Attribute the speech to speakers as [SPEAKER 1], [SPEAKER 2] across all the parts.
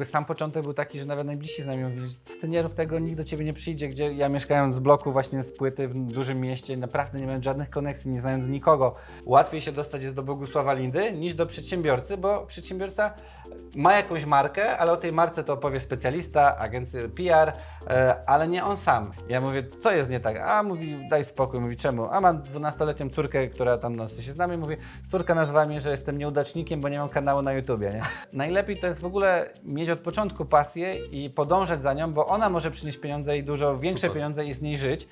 [SPEAKER 1] jakby sam początek był taki, że nawet najbliżsi znajomi mówili, że co ty nie rób tego, nikt do ciebie nie przyjdzie, gdzie ja mieszkając z bloku właśnie z płyty w dużym mieście, naprawdę nie miałem żadnych koneksji, nie znając nikogo. Łatwiej się dostać jest do Bogusława Lindy niż do przedsiębiorcy, bo przedsiębiorca ma jakąś markę, ale o tej marce to opowie specjalista, agencja PR, ale nie on sam. Ja mówię, co jest nie tak? A mówi, daj spokój. Mówi, czemu? A mam 12-letnią córkę, która tam się znamy. Mówi, córka nazwała mnie, że jestem nieudacznikiem, bo nie mam kanału na YouTubie, nie? Najlepiej to jest w ogóle mieć od początku pasję i podążać za nią, bo ona może przynieść pieniądze i dużo większe pieniądze i z niej żyć.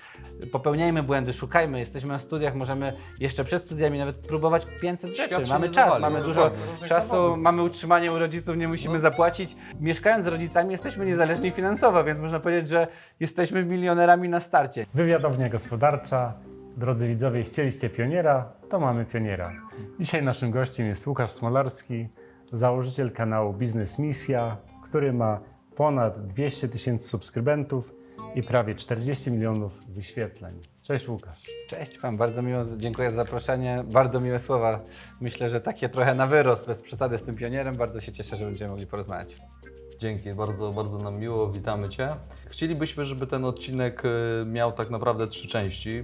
[SPEAKER 1] Popełniajmy błędy, szukajmy, jesteśmy na studiach, możemy jeszcze przed studiami nawet próbować 500 rzeczy. Mamy czas, mamy dużo czasu, mamy utrzymanie u rodziców, nie musimy zapłacić. Mieszkając z rodzicami jesteśmy niezależni finansowo, więc można powiedzieć, że jesteśmy milionerami na starcie.
[SPEAKER 2] Wywiadownia gospodarcza. Drodzy widzowie, chcieliście pioniera, to mamy pioniera. Dzisiaj naszym gościem jest Łukasz Smolarski, założyciel kanału Biznes Misja, który ma ponad 200 000 subskrybentów i prawie 40 milionów wyświetleń. Cześć Łukasz.
[SPEAKER 1] Cześć Wam, bardzo miło, dziękuję za zaproszenie, bardzo miłe słowa. Myślę, że takie trochę na wyrost, bez przesady z tym pionierem. Bardzo się cieszę, że będziemy mogli porozmawiać.
[SPEAKER 3] Dzięki, bardzo, bardzo nam miło, witamy Cię. Chcielibyśmy, żeby ten odcinek miał tak naprawdę 3 części.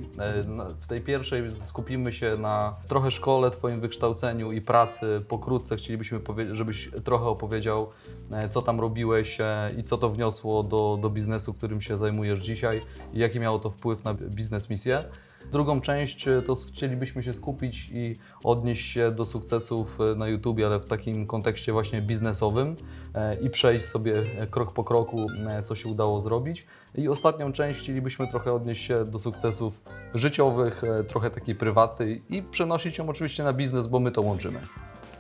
[SPEAKER 3] W tej pierwszej skupimy się na trochę szkole, Twoim wykształceniu i pracy. Pokrótce chcielibyśmy, żebyś trochę opowiedział, co tam robiłeś i co to wniosło do biznesu, którym się zajmujesz dzisiaj i jaki miało to wpływ na biznes misję. Drugą część to chcielibyśmy się skupić i odnieść się do sukcesów na YouTube, ale w takim kontekście właśnie biznesowym i przejść sobie krok po kroku, co się udało zrobić. I ostatnią część chcielibyśmy trochę odnieść się do sukcesów życiowych, trochę takiej prywatnej i przenosić ją oczywiście na biznes, bo my to łączymy.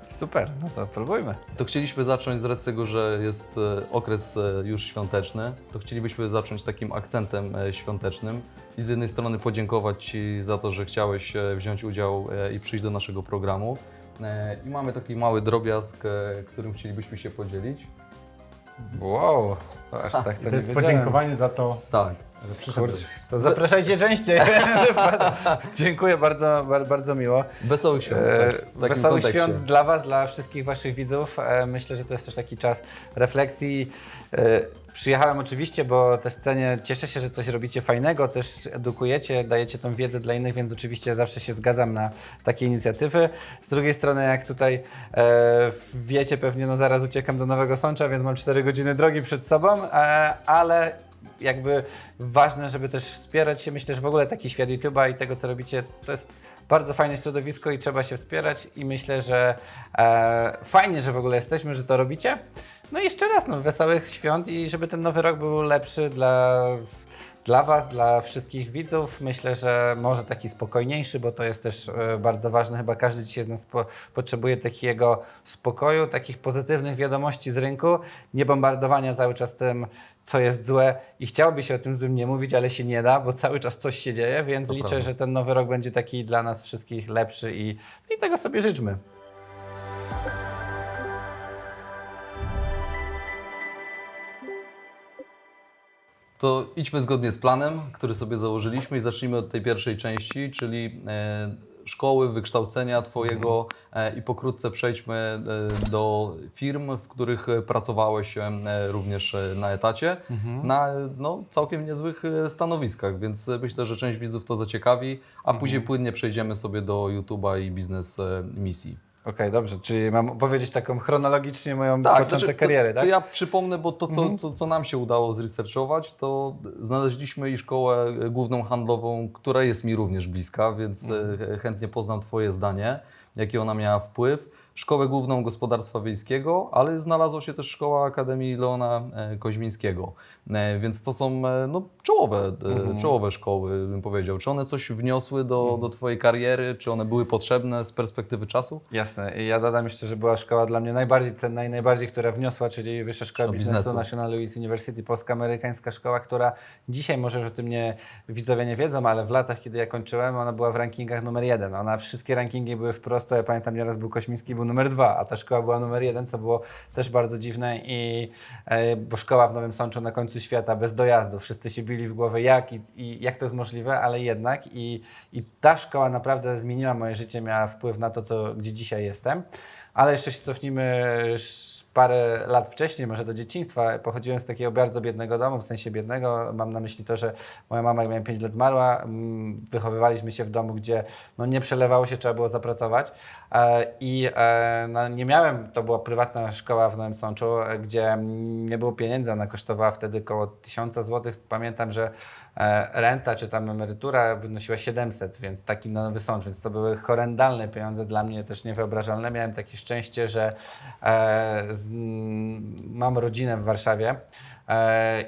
[SPEAKER 1] Super, no to próbujmy.
[SPEAKER 3] To chcieliśmy zacząć z racji tego, że jest okres już świąteczny, to chcielibyśmy zacząć takim akcentem świątecznym i z jednej strony podziękować Ci za to, że chciałeś wziąć udział i przyjść do naszego programu. I mamy taki mały drobiazg, którym chcielibyśmy się podzielić.
[SPEAKER 1] Wow, aż tak to
[SPEAKER 2] To
[SPEAKER 1] nie
[SPEAKER 2] jest
[SPEAKER 1] wiedziałem.
[SPEAKER 2] podziękowanie za to,
[SPEAKER 3] Tak.
[SPEAKER 2] że przyszedłeś.
[SPEAKER 1] Kurczę, to zapraszajcie częściej. Dziękuję, bardzo miło.
[SPEAKER 3] Wesołych świąt. Tak, w takim
[SPEAKER 1] Wesołych
[SPEAKER 3] kontekście.
[SPEAKER 1] świąt dla Was, dla wszystkich Waszych widzów. Myślę, że to jest też taki czas refleksji. Przyjechałem oczywiście, bo też cenię, cieszę się, że coś robicie fajnego, też edukujecie, dajecie tą wiedzę dla innych, więc oczywiście zawsze się zgadzam na takie inicjatywy. Z drugiej strony, jak tutaj wiecie pewnie, no zaraz uciekam do Nowego Sącza, więc mam 4 godziny drogi przed sobą, ale jakby ważne, żeby też wspierać się. Myślę, że w ogóle taki świat YouTube'a i tego, co robicie, to jest bardzo fajne środowisko i trzeba się wspierać i myślę, że fajnie, że w ogóle jesteśmy, że to robicie. No i jeszcze raz, no, wesołych świąt i żeby ten nowy rok był lepszy dla Was, dla wszystkich widzów. Myślę, że może taki spokojniejszy, bo to jest też bardzo ważne. Chyba każdy dzisiaj z nas potrzebuje takiego spokoju, takich pozytywnych wiadomości z rynku, nie bombardowania cały czas tym, co jest złe i chciałoby się o tym złym nie mówić, ale się nie da, bo cały czas coś się dzieje, więc liczę,
[SPEAKER 3] prawda.
[SPEAKER 1] że ten nowy rok będzie taki dla nas wszystkich lepszy i tego sobie życzmy.
[SPEAKER 3] To idźmy zgodnie z planem, który sobie założyliśmy i zacznijmy od tej pierwszej części, czyli szkoły, wykształcenia Twojego i pokrótce przejdźmy do firm, w których pracowałeś również na etacie, na całkiem niezłych stanowiskach, więc myślę, że część widzów to zaciekawi, a później płynnie przejdziemy sobie do YouTube'a i biznes misji.
[SPEAKER 1] Okej, dobrze, czyli mam opowiedzieć taką chronologicznie moją początek kariery, tak?
[SPEAKER 3] To ja przypomnę, bo to, co nam się udało zresearchować, to znaleźliśmy i szkołę główną handlową, która jest mi również bliska, więc chętnie poznam Twoje zdanie, jaki ona miała wpływ. Szkołę główną gospodarstwa wiejskiego, ale znalazła się też szkoła Akademii Leona Koźmińskiego. Więc to są czołowe szkoły, bym powiedział. Czy one coś wniosły do Twojej kariery? Czy one były potrzebne z perspektywy czasu?
[SPEAKER 1] Jasne. I ja dodam jeszcze, że była szkoła dla mnie najbardziej cenna i najbardziej, która wniosła, czyli Wyższa Szkoła Biznesu National Louis University, polsko-amerykańska szkoła, która dzisiaj, może już o tym widzowie nie wiedzą, ale w latach, kiedy ja kończyłem, ona była w rankingach numer 1. Ona, wszystkie rankingi były wprost, ja pamiętam, nieraz był Koźmiński, był numer 2, a ta szkoła była numer 1, co było też bardzo dziwne bo szkoła w Nowym Sączu na końcu świata, bez dojazdu, wszyscy się bili w głowę jak to jest możliwe, ale jednak i ta szkoła naprawdę zmieniła moje życie, miała wpływ na to, gdzie dzisiaj jestem. Ale jeszcze się cofnijmy parę lat wcześniej, może do dzieciństwa, pochodziłem z takiego bardzo biednego domu, w sensie biednego, mam na myśli to, że moja mama, jak miałem 5 lat, zmarła, wychowywaliśmy się w domu, gdzie no, nie przelewało się, trzeba było zapracować nie miałem, to była prywatna szkoła w Nowym Sączu, gdzie nie było pieniędzy, ona kosztowała wtedy około 1000 zł, pamiętam, że renta czy tam emerytura wynosiła 700, więc taki na Nowy Sącz, więc to były horrendalne pieniądze, dla mnie też niewyobrażalne. Miałem takie szczęście, że mam rodzinę w Warszawie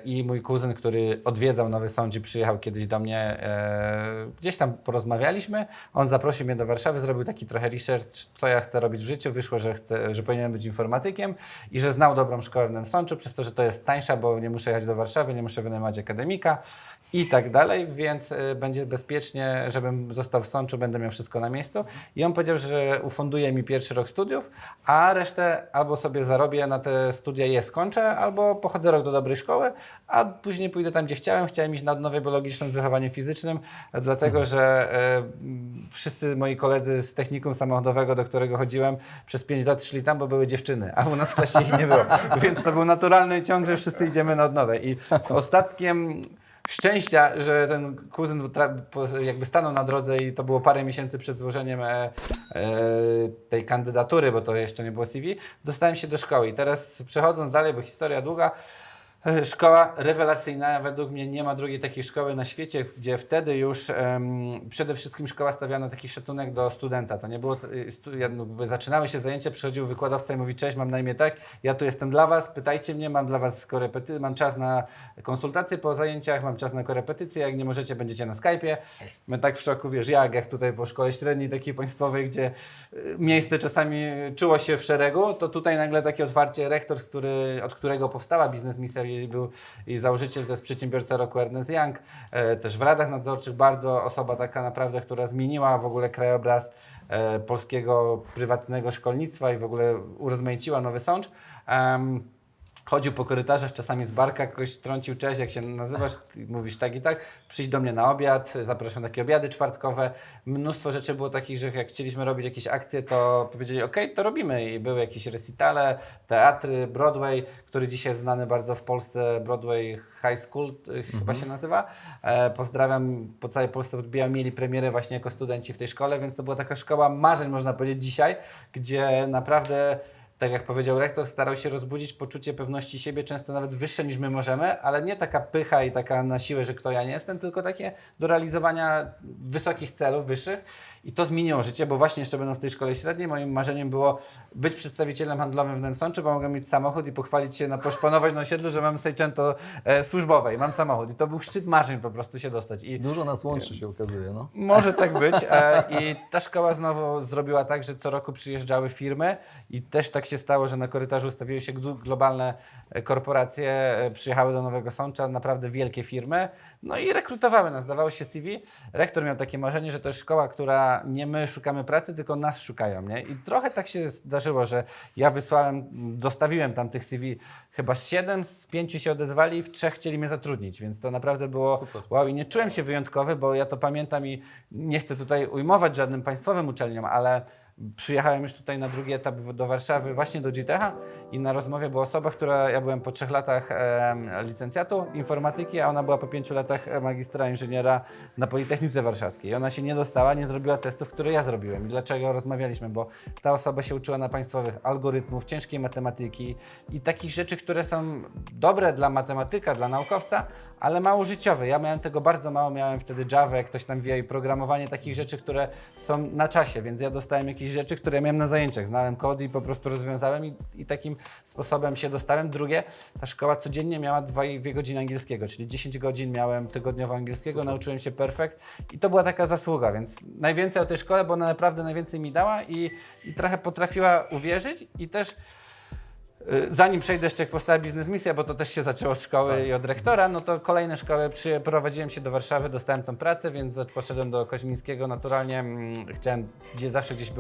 [SPEAKER 1] i mój kuzyn, który odwiedzał Nowy Sącz i przyjechał kiedyś do mnie, gdzieś tam porozmawialiśmy, on zaprosił mnie do Warszawy, zrobił taki trochę research, co ja chcę robić w życiu, wyszło, że powinienem być informatykiem i że znał dobrą szkołę w Nowym Sączu, przez to, że to jest tańsza, bo nie muszę jechać do Warszawy, nie muszę wynajmować akademika i tak dalej, więc będzie bezpiecznie, żebym został w Sączu, będę miał wszystko na miejscu. I on powiedział, że ufunduje mi pierwszy rok studiów, a resztę albo sobie zarobię na te studia i je skończę, albo pochodzę rok do dobrej szkoły, a później pójdę tam, gdzie chciałem. Chciałem iść na odnowę biologiczną z wychowaniem fizycznym, dlatego że wszyscy moi koledzy z technikum samochodowego, do którego chodziłem, przez 5 lat szli tam, bo były dziewczyny, a u nas w klasie ich nie było. Więc to był naturalny ciąg, że wszyscy idziemy na odnowę. I ostatkiem szczęścia, że ten kuzyn jakby stanął na drodze i to było parę miesięcy przed złożeniem tej kandydatury, bo to jeszcze nie było CV, dostałem się do szkoły. I teraz przechodząc dalej, bo historia długa, szkoła rewelacyjna, według mnie nie ma drugiej takiej szkoły na świecie, gdzie wtedy już przede wszystkim szkoła stawiała na taki szacunek do studenta. To nie było, zaczynały się zajęcia, przychodził wykładowca i mówi: cześć, mam na imię tak, ja tu jestem dla was, pytajcie mnie, mam dla was korepetycje, mam czas na konsultacje po zajęciach, mam czas na korepetycje, jak nie możecie, będziecie na Skype'ie. My tak w szoku, wiesz, jak tutaj po szkole średniej takiej państwowej, gdzie miejsce czasami czuło się w szeregu, to tutaj nagle takie otwarcie, rektor, od którego powstała Biznes Misja był i założyciel, to jest przedsiębiorca roku Ernest Young, też w radach nadzorczych, bardzo osoba taka naprawdę, która zmieniła w ogóle krajobraz polskiego prywatnego szkolnictwa i w ogóle urozmaiciła Nowy Sącz. Chodził po korytarzach, czasami z barka kogoś trącił: cześć, jak się nazywasz? Mówisz tak i tak, przyjdź do mnie na obiad, zapraszam na takie obiady czwartkowe. Mnóstwo rzeczy było takich, że jak chcieliśmy robić jakieś akcje, to powiedzieli: okej, to robimy. I były jakieś recitale, teatry, Broadway, który dzisiaj jest znany bardzo w Polsce, Broadway High School chyba się nazywa. Pozdrawiam, po całej Polsce mieli premierę właśnie jako studenci w tej szkole, więc to była taka szkoła marzeń, można powiedzieć, dzisiaj, gdzie naprawdę, tak jak powiedział rektor, starał się rozbudzić poczucie pewności siebie, często nawet wyższe niż my możemy, ale nie taka pycha i taka na siłę, że kto ja nie jestem, tylko takie do realizowania wysokich celów, wyższych. I to zmieniło życie, bo właśnie jeszcze będąc w tej szkole średniej, moim marzeniem było być przedstawicielem handlowym w Nowym Sączu, bo mogę mieć samochód i pochwalić się, poszpanować na osiedlu, że mam Seicento służbowe i mam samochód. I to był szczyt marzeń po prostu się dostać. I
[SPEAKER 3] Dużo nas łączy, się okazuje, no.
[SPEAKER 1] może tak być. I ta szkoła znowu zrobiła tak, że co roku przyjeżdżały firmy i też tak się stało, że na korytarzu ustawiły się globalne korporacje, przyjechały do Nowego Sącza, naprawdę wielkie firmy, no i rekrutowały nas, dawało się CV. Rektor miał takie marzenie, że to jest szkoła, która nie my szukamy pracy, tylko nas szukają, nie? I trochę tak się zdarzyło, że ja zostawiłem tam tych CV chyba 7, z 5 się odezwali i w 3 chcieli mnie zatrudnić, więc to naprawdę było
[SPEAKER 3] super.
[SPEAKER 1] wow. I nie czułem się wyjątkowy, bo ja to pamiętam i nie chcę tutaj ujmować żadnym państwowym uczelniom, ale przyjechałem już tutaj na drugi etap do Warszawy, właśnie do GTH i na rozmowie była osoba, ja byłem po 3 latach licencjatu informatyki, a ona była po 5 latach magistra inżyniera na Politechnice Warszawskiej. I ona się nie dostała, nie zrobiła testów, które ja zrobiłem. I dlaczego rozmawialiśmy? Bo ta osoba się uczyła na państwowych algorytmów, ciężkiej matematyki i takich rzeczy, które są dobre dla matematyka, dla naukowca, ale mało życiowe. Ja miałem tego bardzo mało, miałem wtedy Java, jak ktoś tam wie, i programowanie takich rzeczy, które są na czasie, więc ja dostałem jakieś rzeczy, które miałem na zajęciach. Znałem kody i po prostu rozwiązałem i takim sposobem się dostałem. Drugie, ta szkoła codziennie miała 2 godziny angielskiego, czyli 10 godzin miałem tygodniowo angielskiego, nauczyłem się perfekt i to była taka zasługa, więc najwięcej o tej szkole, bo ona naprawdę najwięcej mi dała i trochę potrafiła uwierzyć i też zanim przejdę jeszcze jak powstała Biznes Misja, bo to też się zaczęło od szkoły i od rektora, no to kolejne szkoły, prowadziłem się do Warszawy, dostałem tą pracę, więc poszedłem do Koźmińskiego naturalnie, chciałem, gdzie zawsze gdzieś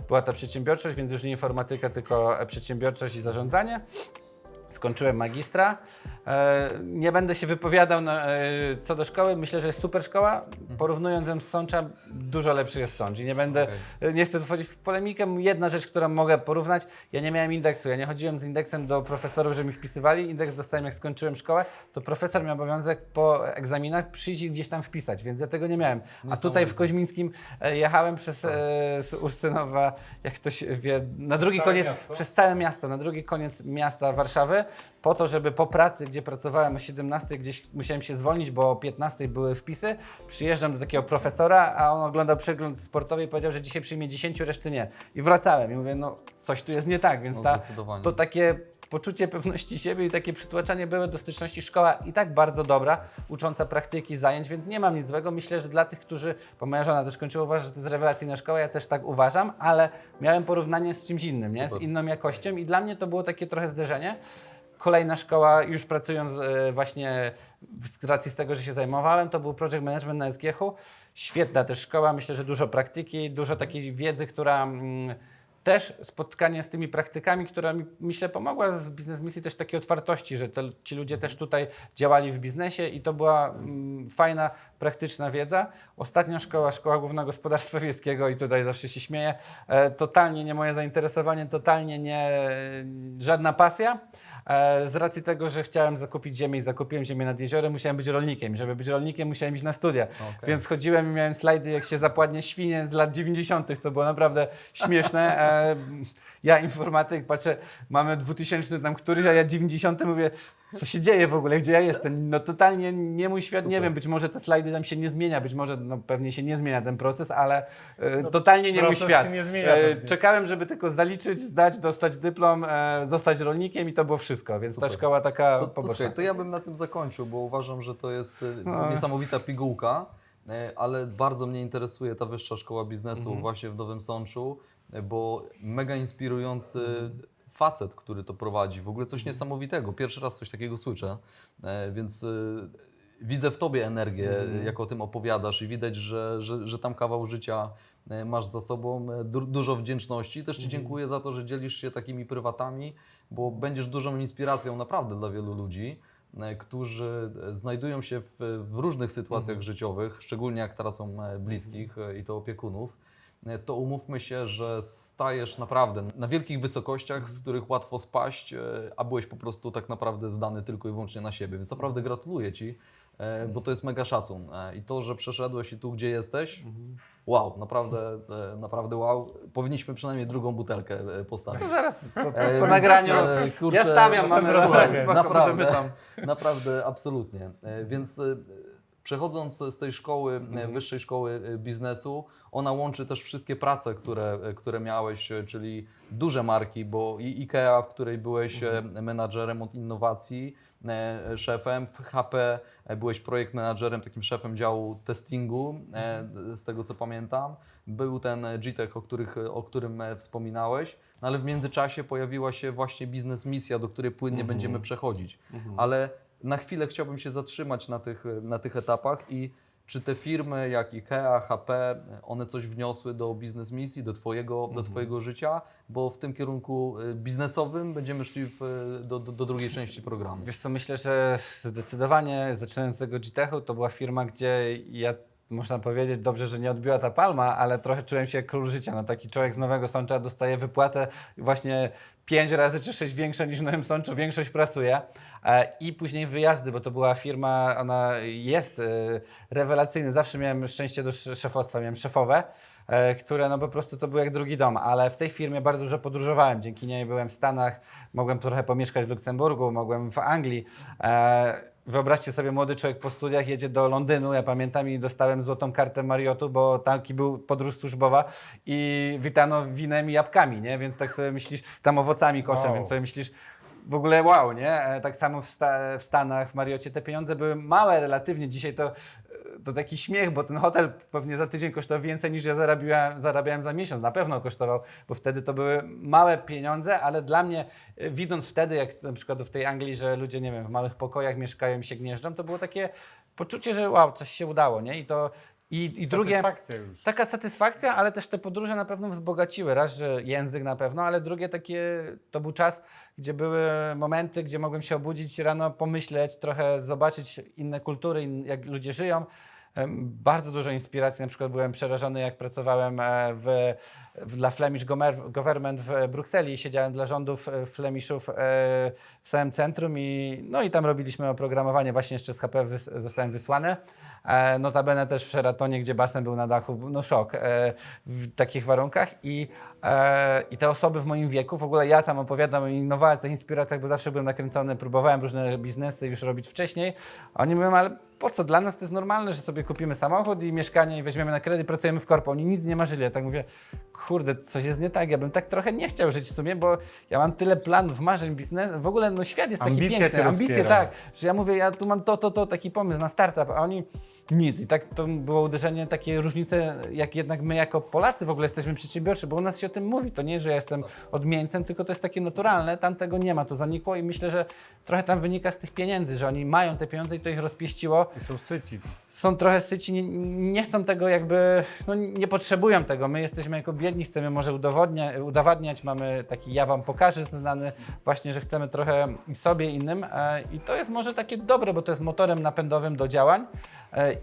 [SPEAKER 1] była ta przedsiębiorczość, więc już nie informatyka, tylko przedsiębiorczość i zarządzanie. Skończyłem magistra Nie będę się wypowiadał co do szkoły. Myślę, że jest super szkoła. Porównując ją z Sącza, dużo lepszy jest Sącz. I nie chcę wchodzić w polemikę. Jedna rzecz, którą mogę porównać, ja nie miałem indeksu. Ja nie chodziłem z indeksem do profesorów, że mi wpisywali. Indeks dostałem, jak skończyłem szkołę. To profesor miał obowiązek po egzaminach przyjść i gdzieś tam wpisać, więc ja tego nie miałem. A tutaj w Koźmińskim jechałem z Urscynowa, jak ktoś wie, na drugi koniec, przez całe miasto, na drugi koniec miasta Warszawy, po to, żeby po pracy, gdzie pracowałem o 17, gdzieś musiałem się zwolnić, bo o 15 były wpisy, przyjeżdżam do takiego profesora, a on oglądał przegląd sportowy i powiedział, że dzisiaj przyjmie 10, reszty nie. I wracałem i mówię, no coś tu jest nie tak, więc
[SPEAKER 3] zdecydowanie.
[SPEAKER 1] to takie poczucie pewności siebie i takie przytłaczanie były do styczności. Szkoła i tak bardzo dobra, ucząca praktyki, zajęć, więc nie mam nic złego. Myślę, że dla tych, którzy, bo moja żona też kończyła, uważa, że to jest rewelacyjna szkoła, ja też tak uważam, ale miałem porównanie z czymś innym, nie? Z inną jakością i dla mnie to było takie trochę zderzenie. Kolejna szkoła, już pracując właśnie z racji z tego, że się zajmowałem, to był Project Management na SGH-u. Świetna też szkoła, myślę, że dużo praktyki, dużo takiej wiedzy, która też spotkanie z tymi praktykami, która mi, myślę, pomogła w biznes misji, też takiej otwartości, że ci ludzie też tutaj działali w biznesie i to była fajna, praktyczna wiedza. Ostatnia szkoła, Szkoła Główna Gospodarstwa Wiejskiego i tutaj zawsze się śmieję, totalnie nie moje zainteresowanie, totalnie nie żadna pasja. Z racji tego, że chciałem zakupić ziemię i zakupiłem ziemię nad jeziorem, musiałem być rolnikiem. Żeby być rolnikiem, musiałem iść na studia. Więc chodziłem i miałem slajdy, jak się zapładnie świnie z lat 90., co było naprawdę śmieszne. Ja informatyk, patrzę, mamy 2000 tam któryś, a ja 90 mówię, co się dzieje w ogóle, gdzie ja jestem? No totalnie nie mój świat, nie wiem, być może te slajdy tam się nie zmienia, być może no, pewnie się nie zmienia ten proces, ale totalnie nie mój świat.
[SPEAKER 2] Się nie zmienia,
[SPEAKER 1] Czekałem, żeby tylko zaliczyć, zdać, dostać dyplom, zostać rolnikiem i to było wszystko, więc ta szkoła taka poboczna.
[SPEAKER 3] Słuchaj, to ja bym na tym zakończył, bo uważam, że to jest niesamowita pigułka, ale bardzo mnie interesuje ta Wyższa Szkoła Biznesu właśnie w Nowym Sączu, bo mega inspirujący facet, który to prowadzi, w ogóle coś niesamowitego. Pierwszy raz coś takiego słyszę, więc widzę w Tobie energię, jak o tym opowiadasz i widać, że tam kawał życia masz za sobą, dużo wdzięczności. Też Ci dziękuję za to, że dzielisz się takimi prywatami, bo będziesz dużą inspiracją naprawdę dla wielu ludzi, którzy znajdują się w różnych sytuacjach życiowych, szczególnie jak tracą bliskich i to opiekunów. To umówmy się, że stajesz naprawdę na wielkich wysokościach, z których łatwo spaść, a byłeś po prostu tak naprawdę zdany tylko i wyłącznie na siebie. Więc naprawdę gratuluję Ci, bo to jest mega szacun. I to, że przeszedłeś i tu, gdzie jesteś, wow, naprawdę wow. Powinniśmy przynajmniej drugą butelkę postawić.
[SPEAKER 1] To zaraz po nagraniu.
[SPEAKER 3] Kurczę,
[SPEAKER 1] Ja stawiam, mamy
[SPEAKER 3] naprawdę, absolutnie. Więc przechodząc z tej szkoły, Wyższej Szkoły Biznesu, ona łączy też wszystkie prace, które miałeś, czyli duże marki, bo i IKEA, w której byłeś menadżerem od innowacji, szefem, w HP byłeś projekt menadżerem, takim szefem działu testingu, z tego co pamiętam. Był ten GTech, o którym wspominałeś, no ale w międzyczasie pojawiła się właśnie biznes misja, do której płynnie będziemy przechodzić. Ale na chwilę chciałbym się zatrzymać na tych etapach i czy te firmy jak IKEA, HP, one coś wniosły do biznes misji, do Twojego życia? Bo w tym kierunku biznesowym będziemy szli do drugiej części programu.
[SPEAKER 1] Wiesz co, myślę, że zdecydowanie zaczynając z tego GTech-u, to była firma, gdzie ja, można powiedzieć, dobrze, że nie odbiła ta palma, ale trochę czułem się jak król życia. No, taki człowiek z Nowego Sącza dostaje wypłatę właśnie 5 razy czy 6 większe niż w Nowym Sączu, większość pracuje. I później wyjazdy, bo to była firma, ona jest rewelacyjna. Zawsze miałem szczęście do szefostwa, miałem szefowe, które no po prostu to był jak drugi dom, ale w tej firmie bardzo dużo podróżowałem. Dzięki niej byłem w Stanach, mogłem trochę pomieszkać w Luksemburgu, mogłem w Anglii. Wyobraźcie sobie, młody człowiek po studiach jedzie do Londynu, ja pamiętam i dostałem złotą kartę Marriottu, bo taki był podróż służbowa i witano winem i jabłkami, nie? Więc tak sobie myślisz, tam owocami koszem,
[SPEAKER 2] Wow.
[SPEAKER 1] więc sobie myślisz, w ogóle wow, nie? Tak samo w Stanach, w Marriotcie te pieniądze były małe relatywnie, dzisiaj to taki śmiech, bo ten hotel pewnie za tydzień kosztował więcej niż ja zarabiałem za miesiąc, na pewno kosztował, bo wtedy to były małe pieniądze, ale dla mnie, widząc wtedy, jak na przykład w tej Anglii, że ludzie, nie wiem, w małych pokojach mieszkają i się gnieżdżą, to było takie poczucie, że wow, coś się udało, nie? I drugie,
[SPEAKER 2] Satysfakcja już.
[SPEAKER 1] taka satysfakcja, ale też te podróże na pewno wzbogaciły. Raz, że język na pewno, ale drugie takie, to był czas, gdzie były momenty, gdzie mogłem się obudzić rano, pomyśleć, trochę zobaczyć inne kultury, jak ludzie żyją. Bardzo dużo inspiracji, na przykład byłem przerażony, jak pracowałem dla Flemish Government w Brukseli, siedziałem dla rządów Flemishów w samym centrum i tam robiliśmy oprogramowanie, właśnie jeszcze z HP zostałem wysłany. Notabene też w Sheratonie, gdzie basen był na dachu, no szok w takich warunkach i te osoby w moim wieku, w ogóle ja tam opowiadam o innowacjach, inspiracjach, bo zawsze byłem nakręcony, próbowałem różne biznesy już robić wcześniej. Oni mówią, ale po co? Dla nas to jest normalne, że sobie kupimy samochód i mieszkanie i weźmiemy na kredyt, pracujemy w korpo. Oni nic nie marzyli. Ja tak mówię, kurde, coś jest nie tak. Ja bym tak trochę nie chciał żyć w sumie, bo ja mam tyle planów, marzeń, biznesu. W ogóle no świat jest taki
[SPEAKER 2] Ambicja
[SPEAKER 1] piękny.
[SPEAKER 2] cię
[SPEAKER 1] Ambicje,
[SPEAKER 2] rozpiera.
[SPEAKER 1] tak. Że ja mówię, ja tu mam to, taki pomysł na startup, a oni nic. I tak to było uderzenie, takie różnice, jak jednak my jako Polacy w ogóle jesteśmy przedsiębiorczy, bo u nas się o tym mówi. To nie, że ja jestem odmieńcem, tylko to jest takie naturalne. Tam tego nie ma, to zanikło i myślę, że trochę tam wynika z tych pieniędzy, że oni mają te pieniądze i to ich rozpieściło.
[SPEAKER 2] I są syci.
[SPEAKER 1] Są trochę syci, nie chcą tego jakby, no nie potrzebują tego. My jesteśmy jako biedni, chcemy może udowadniać, mamy taki ja wam pokażę znany właśnie, że chcemy trochę i sobie i innym i to jest może takie dobre, bo to jest motorem napędowym do działań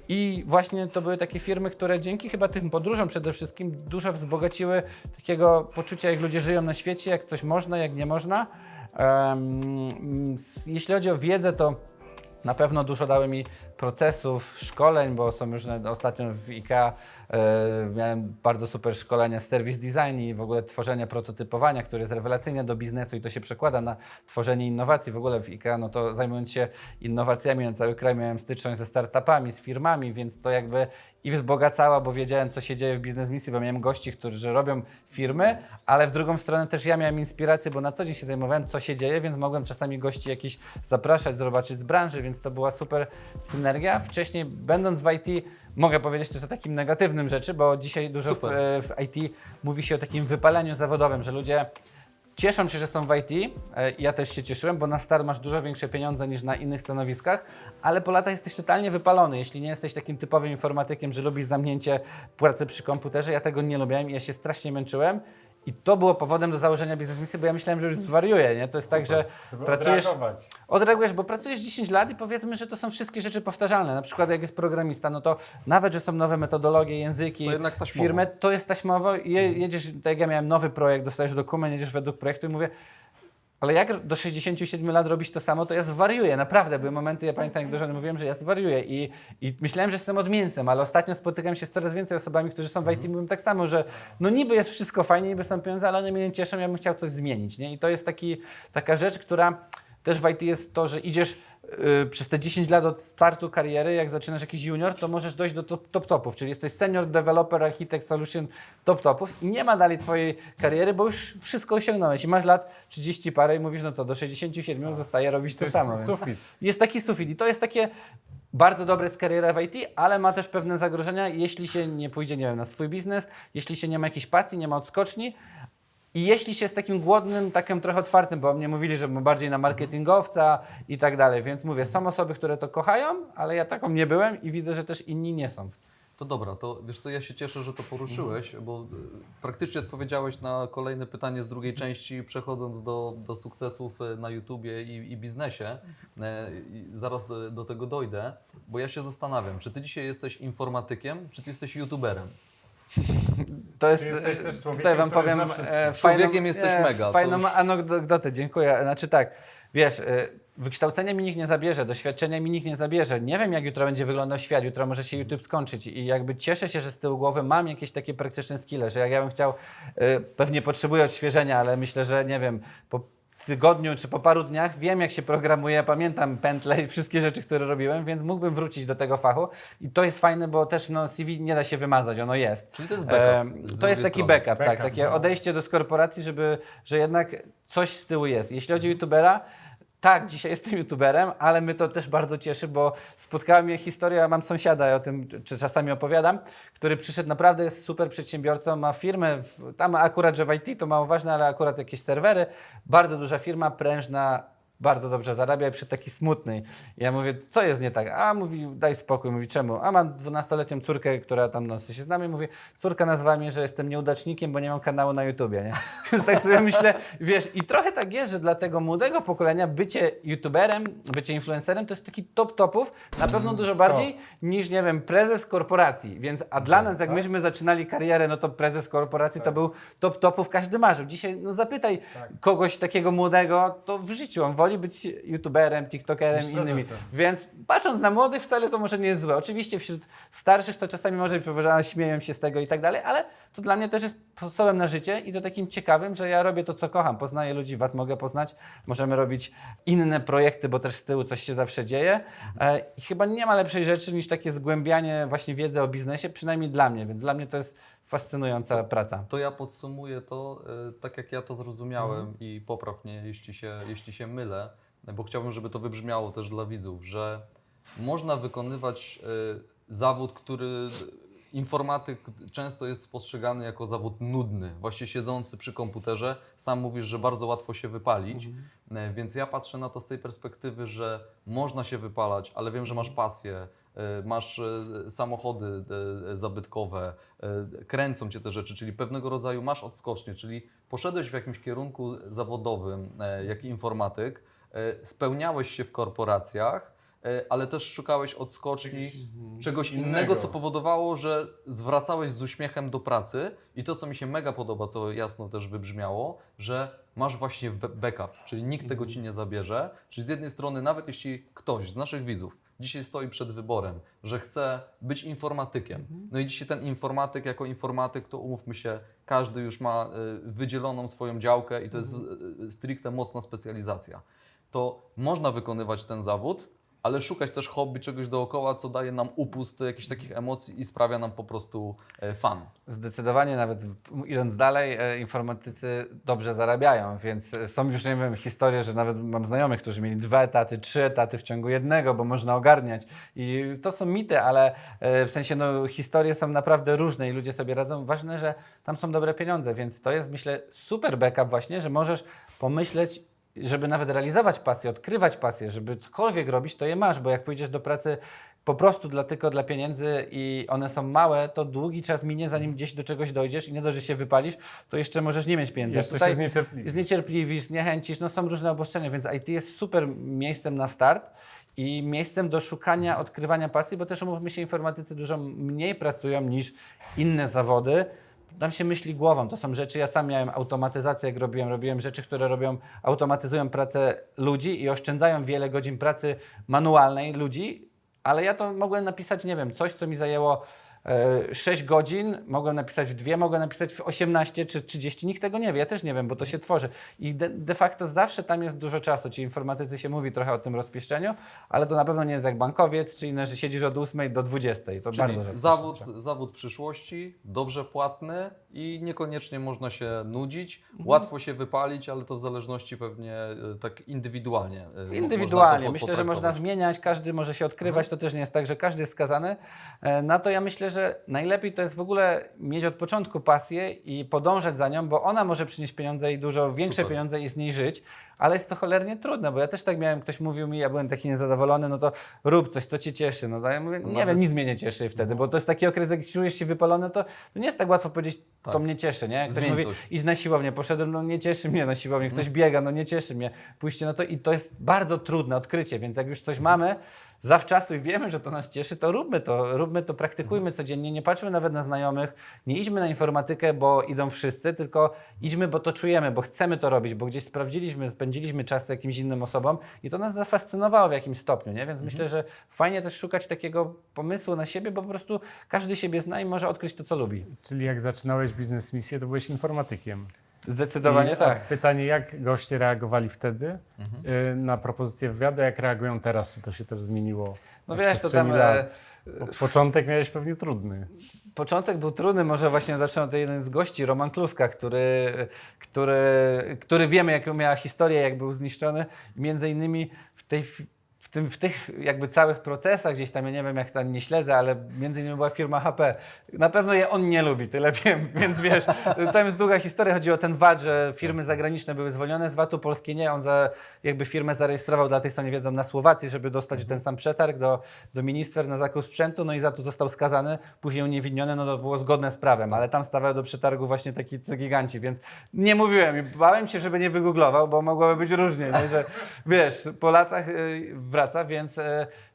[SPEAKER 1] i właśnie to były takie firmy, które dzięki chyba tym podróżom przede wszystkim dużo wzbogaciły takiego poczucia, jak ludzie żyją na świecie, jak coś można, jak nie można. Jeśli chodzi o wiedzę, to na pewno dużo dały mi procesów, szkoleń, bo są różne, ostatnio w IKEA miałem bardzo super szkolenie z service design i w ogóle tworzenie prototypowania, które jest rewelacyjne do biznesu i to się przekłada na tworzenie innowacji. W ogóle w IKEA, no to zajmując się innowacjami na cały kraj, miałem styczność ze startupami, z firmami, więc to jakby i wzbogacało, bo wiedziałem, co się dzieje w biznes misji, bo miałem gości, którzy robią firmy, ale w drugą stronę też ja miałem inspirację, bo na co dzień się zajmowałem, co się dzieje, więc mogłem czasami gości jakichś zapraszać, zobaczyć z branży, więc to była super synergia. Wcześniej, będąc w IT, mogę powiedzieć też o takim negatywnym rzeczy, bo dzisiaj dużo w IT mówi się o takim wypaleniu zawodowym, że ludzie cieszą się, że są w IT. Ja też się cieszyłem, bo na start masz dużo większe pieniądze niż na innych stanowiskach, ale po latach jesteś totalnie wypalony. Jeśli nie jesteś takim typowym informatykiem, że lubisz zamknięcie pracy przy komputerze, ja tego nie lubiłem i ja się strasznie męczyłem. I to było powodem do założenia biznesmisji, bo ja myślałem, że już zwariuję, nie? To jest tak, że
[SPEAKER 2] Żeby
[SPEAKER 1] pracujesz,
[SPEAKER 2] odreagować.
[SPEAKER 1] odreagujesz, bo pracujesz 10 lat i powiedzmy, że to są wszystkie rzeczy powtarzalne. Na przykład jak jest programista, no to nawet, że są nowe metodologie, języki,
[SPEAKER 3] To jednak taśmowo.
[SPEAKER 1] firmy, to jest taśmowo. Jedziesz, tak jak ja miałem nowy projekt, dostajesz dokument, jedziesz według projektu i mówię, ale jak do 67 lat robić to samo, to ja zwariuję, naprawdę. Były momenty, ja pamiętam, jak do żony mówiłem, że ja zwariuję i myślałem, że jestem odmieńcem, ale ostatnio spotykam się z coraz więcej osobami, którzy są w IT i mówią tak samo, że no niby jest wszystko fajnie, niby są pieniądze, ale one mnie nie cieszą, ja bym chciał coś zmienić, nie? I to jest taka rzecz, która też w IT jest to, że idziesz przez te 10 lat od startu kariery, jak zaczynasz jakiś junior, to możesz dojść do top-topów, czyli jesteś senior, developer, architect, solution, top-topów i nie ma dalej twojej kariery, bo już wszystko osiągnąłeś i masz lat 30 parę i mówisz, no to do 67 zostaje robić to
[SPEAKER 2] jest
[SPEAKER 1] samo. więc
[SPEAKER 2] sufit.
[SPEAKER 1] Jest taki sufit i to jest takie bardzo dobre z kariery w IT, ale ma też pewne zagrożenia, jeśli się nie pójdzie, nie wiem, na swój biznes, jeśli się nie ma jakiejś pasji, nie ma odskoczni, i jeśli się jest takim głodnym, takim trochę otwartym, bo mnie mówili, że bardziej na marketingowca i tak dalej, więc mówię, są osoby, które to kochają, ale ja taką nie byłem i widzę, że też inni nie są.
[SPEAKER 3] To dobra, to wiesz co, ja się cieszę, że to poruszyłeś, bo praktycznie odpowiedziałeś na kolejne pytanie z drugiej części, przechodząc do sukcesów na YouTubie i biznesie. I zaraz do tego dojdę, bo ja się zastanawiam, czy Ty dzisiaj jesteś informatykiem, czy Ty jesteś YouTuberem?
[SPEAKER 2] Ty
[SPEAKER 1] To jest,
[SPEAKER 2] jesteś też człowiekiem,
[SPEAKER 1] tutaj wam
[SPEAKER 2] który
[SPEAKER 1] powiem,
[SPEAKER 2] zna wszystkich.
[SPEAKER 3] Człowiekiem jesteś mega,
[SPEAKER 1] Fajną
[SPEAKER 3] to już-
[SPEAKER 1] anegdotę, dziękuję. Znaczy tak, wiesz, wykształcenia mi nikt nie zabierze, doświadczenia mi nikt nie zabierze. Nie wiem, jak jutro będzie wyglądał świat, jutro może się YouTube skończyć i jakby cieszę się, że z tyłu głowy mam jakieś takie praktyczne skille, że jak ja bym chciał, pewnie potrzebuję odświeżenia, ale myślę, że nie wiem, po tygodniu czy po paru dniach wiem, jak się programuje, pamiętam pętle i wszystkie rzeczy, które robiłem, więc mógłbym wrócić do tego fachu i to jest fajne, bo też no, CV nie da się wymazać, ono jest.
[SPEAKER 3] Czyli to jest backup z
[SPEAKER 1] To
[SPEAKER 3] drugiej
[SPEAKER 1] jest taki
[SPEAKER 3] strony.
[SPEAKER 1] backup, tak,
[SPEAKER 2] Backup,
[SPEAKER 1] takie
[SPEAKER 2] no.
[SPEAKER 1] odejście do korporacji, że jednak coś z tyłu jest. Jeśli chodzi o YouTubera, tak, dzisiaj jestem YouTuberem, ale mnie to też bardzo cieszy, bo spotkała mnie historia, mam sąsiada, ja o tym czy czasami opowiadam, który przyszedł, naprawdę jest super przedsiębiorcą, ma firmę, tam akurat, że w IT to mało ważne, ale akurat jakieś serwery, bardzo duża firma, prężna, bardzo dobrze zarabia i przyszedł taki smutny. I ja mówię, co jest nie tak? A mówi, daj spokój. Mówi, czemu? A mam 12-letnią córkę, która tam się z nami. Mówi, córka nazwała mnie, że jestem nieudacznikiem, bo nie mam kanału na YouTubie, nie? Więc tak sobie myślę, wiesz, i trochę tak jest, że dla tego młodego pokolenia bycie YouTuberem, bycie influencerem to jest taki top topów, na pewno dużo bardziej niż, nie wiem, prezes korporacji. Więc, a dla nas, jak myśmy zaczynali karierę, no to prezes korporacji to był top topów, każdy marzył. Dzisiaj, no zapytaj kogoś takiego młodego, to w życiu on woli być YouTuberem, TikTokerem i innymi. Więc patrząc na młodych wcale to może nie jest złe. Oczywiście wśród starszych to czasami może być powiedziane, śmieją się z tego i tak dalej, ale to dla mnie też jest sposobem na życie i to takim ciekawym, że ja robię to, co kocham. Poznaję ludzi, was mogę poznać, możemy robić inne projekty, bo też z tyłu coś się zawsze dzieje. I chyba nie ma lepszej rzeczy niż takie zgłębianie właśnie wiedzy o biznesie, przynajmniej dla mnie, więc dla mnie to jest fascynująca praca.
[SPEAKER 3] To ja podsumuję to tak, jak ja to zrozumiałem i popraw mnie, jeśli się mylę, bo chciałbym, żeby to wybrzmiało też dla widzów, że można wykonywać zawód, który informatyk często jest postrzegany jako zawód nudny, właśnie siedzący przy komputerze. Sam mówisz, że bardzo łatwo się wypalić, więc ja patrzę na to z tej perspektywy, że można się wypalać, ale wiem, że masz pasję, masz samochody zabytkowe, kręcą cię te rzeczy, czyli pewnego rodzaju masz odskocznię, czyli poszedłeś w jakimś kierunku zawodowym, jak informatyk, spełniałeś się w korporacjach, ale też szukałeś odskoczni, czegoś innego, co powodowało, że zwracałeś z uśmiechem do pracy i to, co mi się mega podoba, co jasno też wybrzmiało, że masz właśnie backup, czyli nikt tego ci nie zabierze, czyli z jednej strony nawet jeśli ktoś z naszych widzów dzisiaj stoi przed wyborem, że chce być informatykiem, no i dzisiaj ten informatyk jako informatyk, to umówmy się, każdy już ma wydzieloną swoją działkę i to jest stricte mocna specjalizacja, to można wykonywać ten zawód, ale szukać też hobby, czegoś dookoła, co daje nam upust jakichś takich emocji i sprawia nam po prostu fan.
[SPEAKER 1] Zdecydowanie, nawet idąc dalej, informatycy dobrze zarabiają, więc są już, nie wiem, historie, że nawet mam znajomych, którzy mieli 2 etaty, 3 etaty w ciągu jednego, bo można ogarniać. I to są mity, ale w sensie, no, historie są naprawdę różne i ludzie sobie radzą. Ważne, że tam są dobre pieniądze, więc to jest, myślę, super backup właśnie, że możesz pomyśleć, żeby nawet realizować pasję, odkrywać pasję, żeby cokolwiek robić, to je masz, bo jak pójdziesz do pracy po prostu tylko dla pieniędzy i one są małe, to długi czas minie, zanim gdzieś do czegoś dojdziesz i nie dość, że się wypalisz, to jeszcze możesz nie mieć pieniędzy.
[SPEAKER 2] Jeszcze się
[SPEAKER 1] zniecierpliwisz, zniechęcisz, no są różne obostrzenia, więc IT jest super miejscem na start i miejscem do szukania, odkrywania pasji, bo też umówmy się, informatycy dużo mniej pracują niż inne zawody. Tam się myśli głową, to są rzeczy, ja sam miałem automatyzację, jak robiłem rzeczy, które automatyzują pracę ludzi i oszczędzają wiele godzin pracy manualnej ludzi, ale ja to mogłem napisać, nie wiem, coś, co mi zajęło 6 godzin, mogłem napisać w 2, mogłem napisać w 18 czy 30, nikt tego nie wie, ja też nie wiem, bo to się tworzy. I de facto zawsze tam jest dużo czasu, ci informatycy się mówi trochę o tym rozpieszczeniu, ale to na pewno nie jest jak bankowiec, czy inne, że siedzisz od 8 do 20. To
[SPEAKER 3] Czyli
[SPEAKER 1] bardzo
[SPEAKER 3] zawód przyszłości, dobrze płatny i niekoniecznie można się nudzić, łatwo się wypalić, ale to w zależności pewnie tak indywidualnie.
[SPEAKER 1] Indywidualnie. Myślę, że można zmieniać, każdy może się odkrywać, to też nie jest tak, że każdy jest skazany. Na to ja myślę, że najlepiej to jest w ogóle mieć od początku pasję i podążać za nią, bo ona może przynieść pieniądze i dużo większe pieniądze i z niej żyć, ale jest to cholernie trudne, bo ja też tak miałem, ktoś mówił mi, ja byłem taki niezadowolony, no to rób coś, co Cię cieszy. No to ja mówię, nie wiem, nic mnie nie cieszy wtedy, bo to jest taki okres, jak czujesz się wypalony, to nie jest tak łatwo powiedzieć, to mnie cieszy, nie? Ktoś mówi, idź na siłownię, poszedłem, no nie cieszy mnie na siłownię, ktoś biega, no nie cieszy mnie, pójście na to i to jest bardzo trudne odkrycie, więc jak już coś mamy zawczasu i wiemy, że to nas cieszy, to róbmy to, praktykujmy codziennie, nie patrzmy nawet na znajomych, nie idźmy na informatykę, bo idą wszyscy, tylko idźmy, bo to czujemy, bo chcemy to robić, bo gdzieś spędziliśmy czas z jakimś innym osobom i to nas zafascynowało w jakimś stopniu, nie? Więc myślę, że fajnie też szukać takiego pomysłu na siebie, bo po prostu każdy siebie zna i może odkryć to, co lubi.
[SPEAKER 2] Czyli jak zaczynałeś biznes misję, to byłeś informatykiem.
[SPEAKER 1] Zdecydowanie tak.
[SPEAKER 2] Pytanie, jak goście reagowali wtedy na propozycję wywiadu, jak reagują teraz? Czy to się też zmieniło?
[SPEAKER 1] No wiesz, to tam...
[SPEAKER 2] Początek miałeś pewnie trudny.
[SPEAKER 1] Początek był trudny, może właśnie zaczął od jeden z gości, Roman Kluska, który wiemy, jaką miała historię, jak był zniszczony. Między innymi w w tych jakby całych procesach gdzieś tam, ja nie wiem jak tam nie śledzę, ale między innymi była firma HP. Na pewno je on nie lubi, tyle wiem, więc wiesz, tam jest długa historia, chodzi o ten VAT, że firmy zagraniczne były zwolnione z VAT-u, polskie nie, on jakby firmę zarejestrował dla tych, co nie wiedzą, na Słowacji, żeby dostać ten sam przetarg do minister na zakup sprzętu, no i za to został skazany, później uniewinniony, no to było zgodne z prawem, ale tam stawiał do przetargu właśnie taki giganci, więc nie mówiłem i bałem się, żeby nie wygooglował, bo mogłoby być różnie, nie? Że wiesz, po latach wraca, więc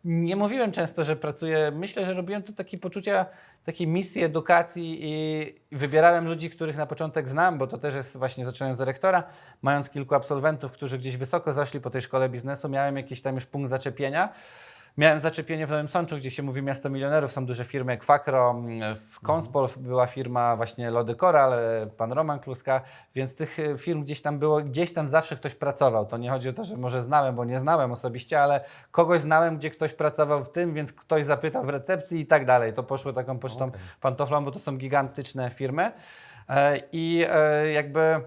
[SPEAKER 1] nie mówiłem często, że pracuję, myślę, że robiłem to takie poczucia, takiej misji edukacji i wybierałem ludzi, których na początek znam, bo to też jest właśnie zaczynając od rektora, mając kilku absolwentów, którzy gdzieś wysoko zaszli po tej szkole biznesu, miałem jakiś tam już punkt zaczepienia. Miałem zaczepienie w Nowym Sączu, gdzie się mówi miasto milionerów, są duże firmy jak Fakro, w Konspol była firma właśnie Lody Coral, pan Roman Kluska, więc tych firm gdzieś tam było, gdzieś tam zawsze ktoś pracował. To nie chodzi o to, że może znałem, bo nie znałem osobiście, ale kogoś znałem, gdzie ktoś pracował w tym, więc ktoś zapytał w recepcji i tak dalej. To poszło taką pocztą pantoflą, bo to są gigantyczne firmy i jakby...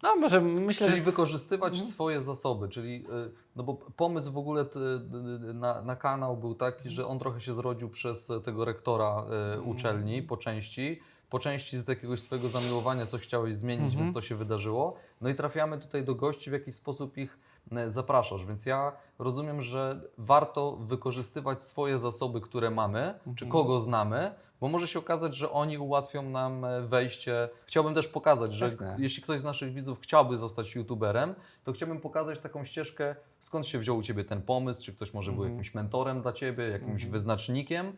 [SPEAKER 1] No może myślę,
[SPEAKER 3] Czyli
[SPEAKER 1] że...
[SPEAKER 3] wykorzystywać swoje zasoby, czyli no bo pomysł w ogóle na kanał był taki, że on trochę się zrodził przez tego rektora uczelni po części z jakiegoś swojego zamiłowania coś chciałeś zmienić, więc to się wydarzyło. No i trafiamy tutaj do gości, w jakiś sposób ich zapraszasz, więc ja rozumiem, że warto wykorzystywać swoje zasoby, które mamy, czy kogo znamy, bo może się okazać, że oni ułatwią nam wejście. Chciałbym też pokazać, że
[SPEAKER 1] Jasne.
[SPEAKER 3] jeśli ktoś z naszych widzów chciałby zostać youtuberem, to chciałbym pokazać taką ścieżkę, skąd się wziął u Ciebie ten pomysł, czy ktoś może był jakimś mentorem dla Ciebie, jakimś wyznacznikiem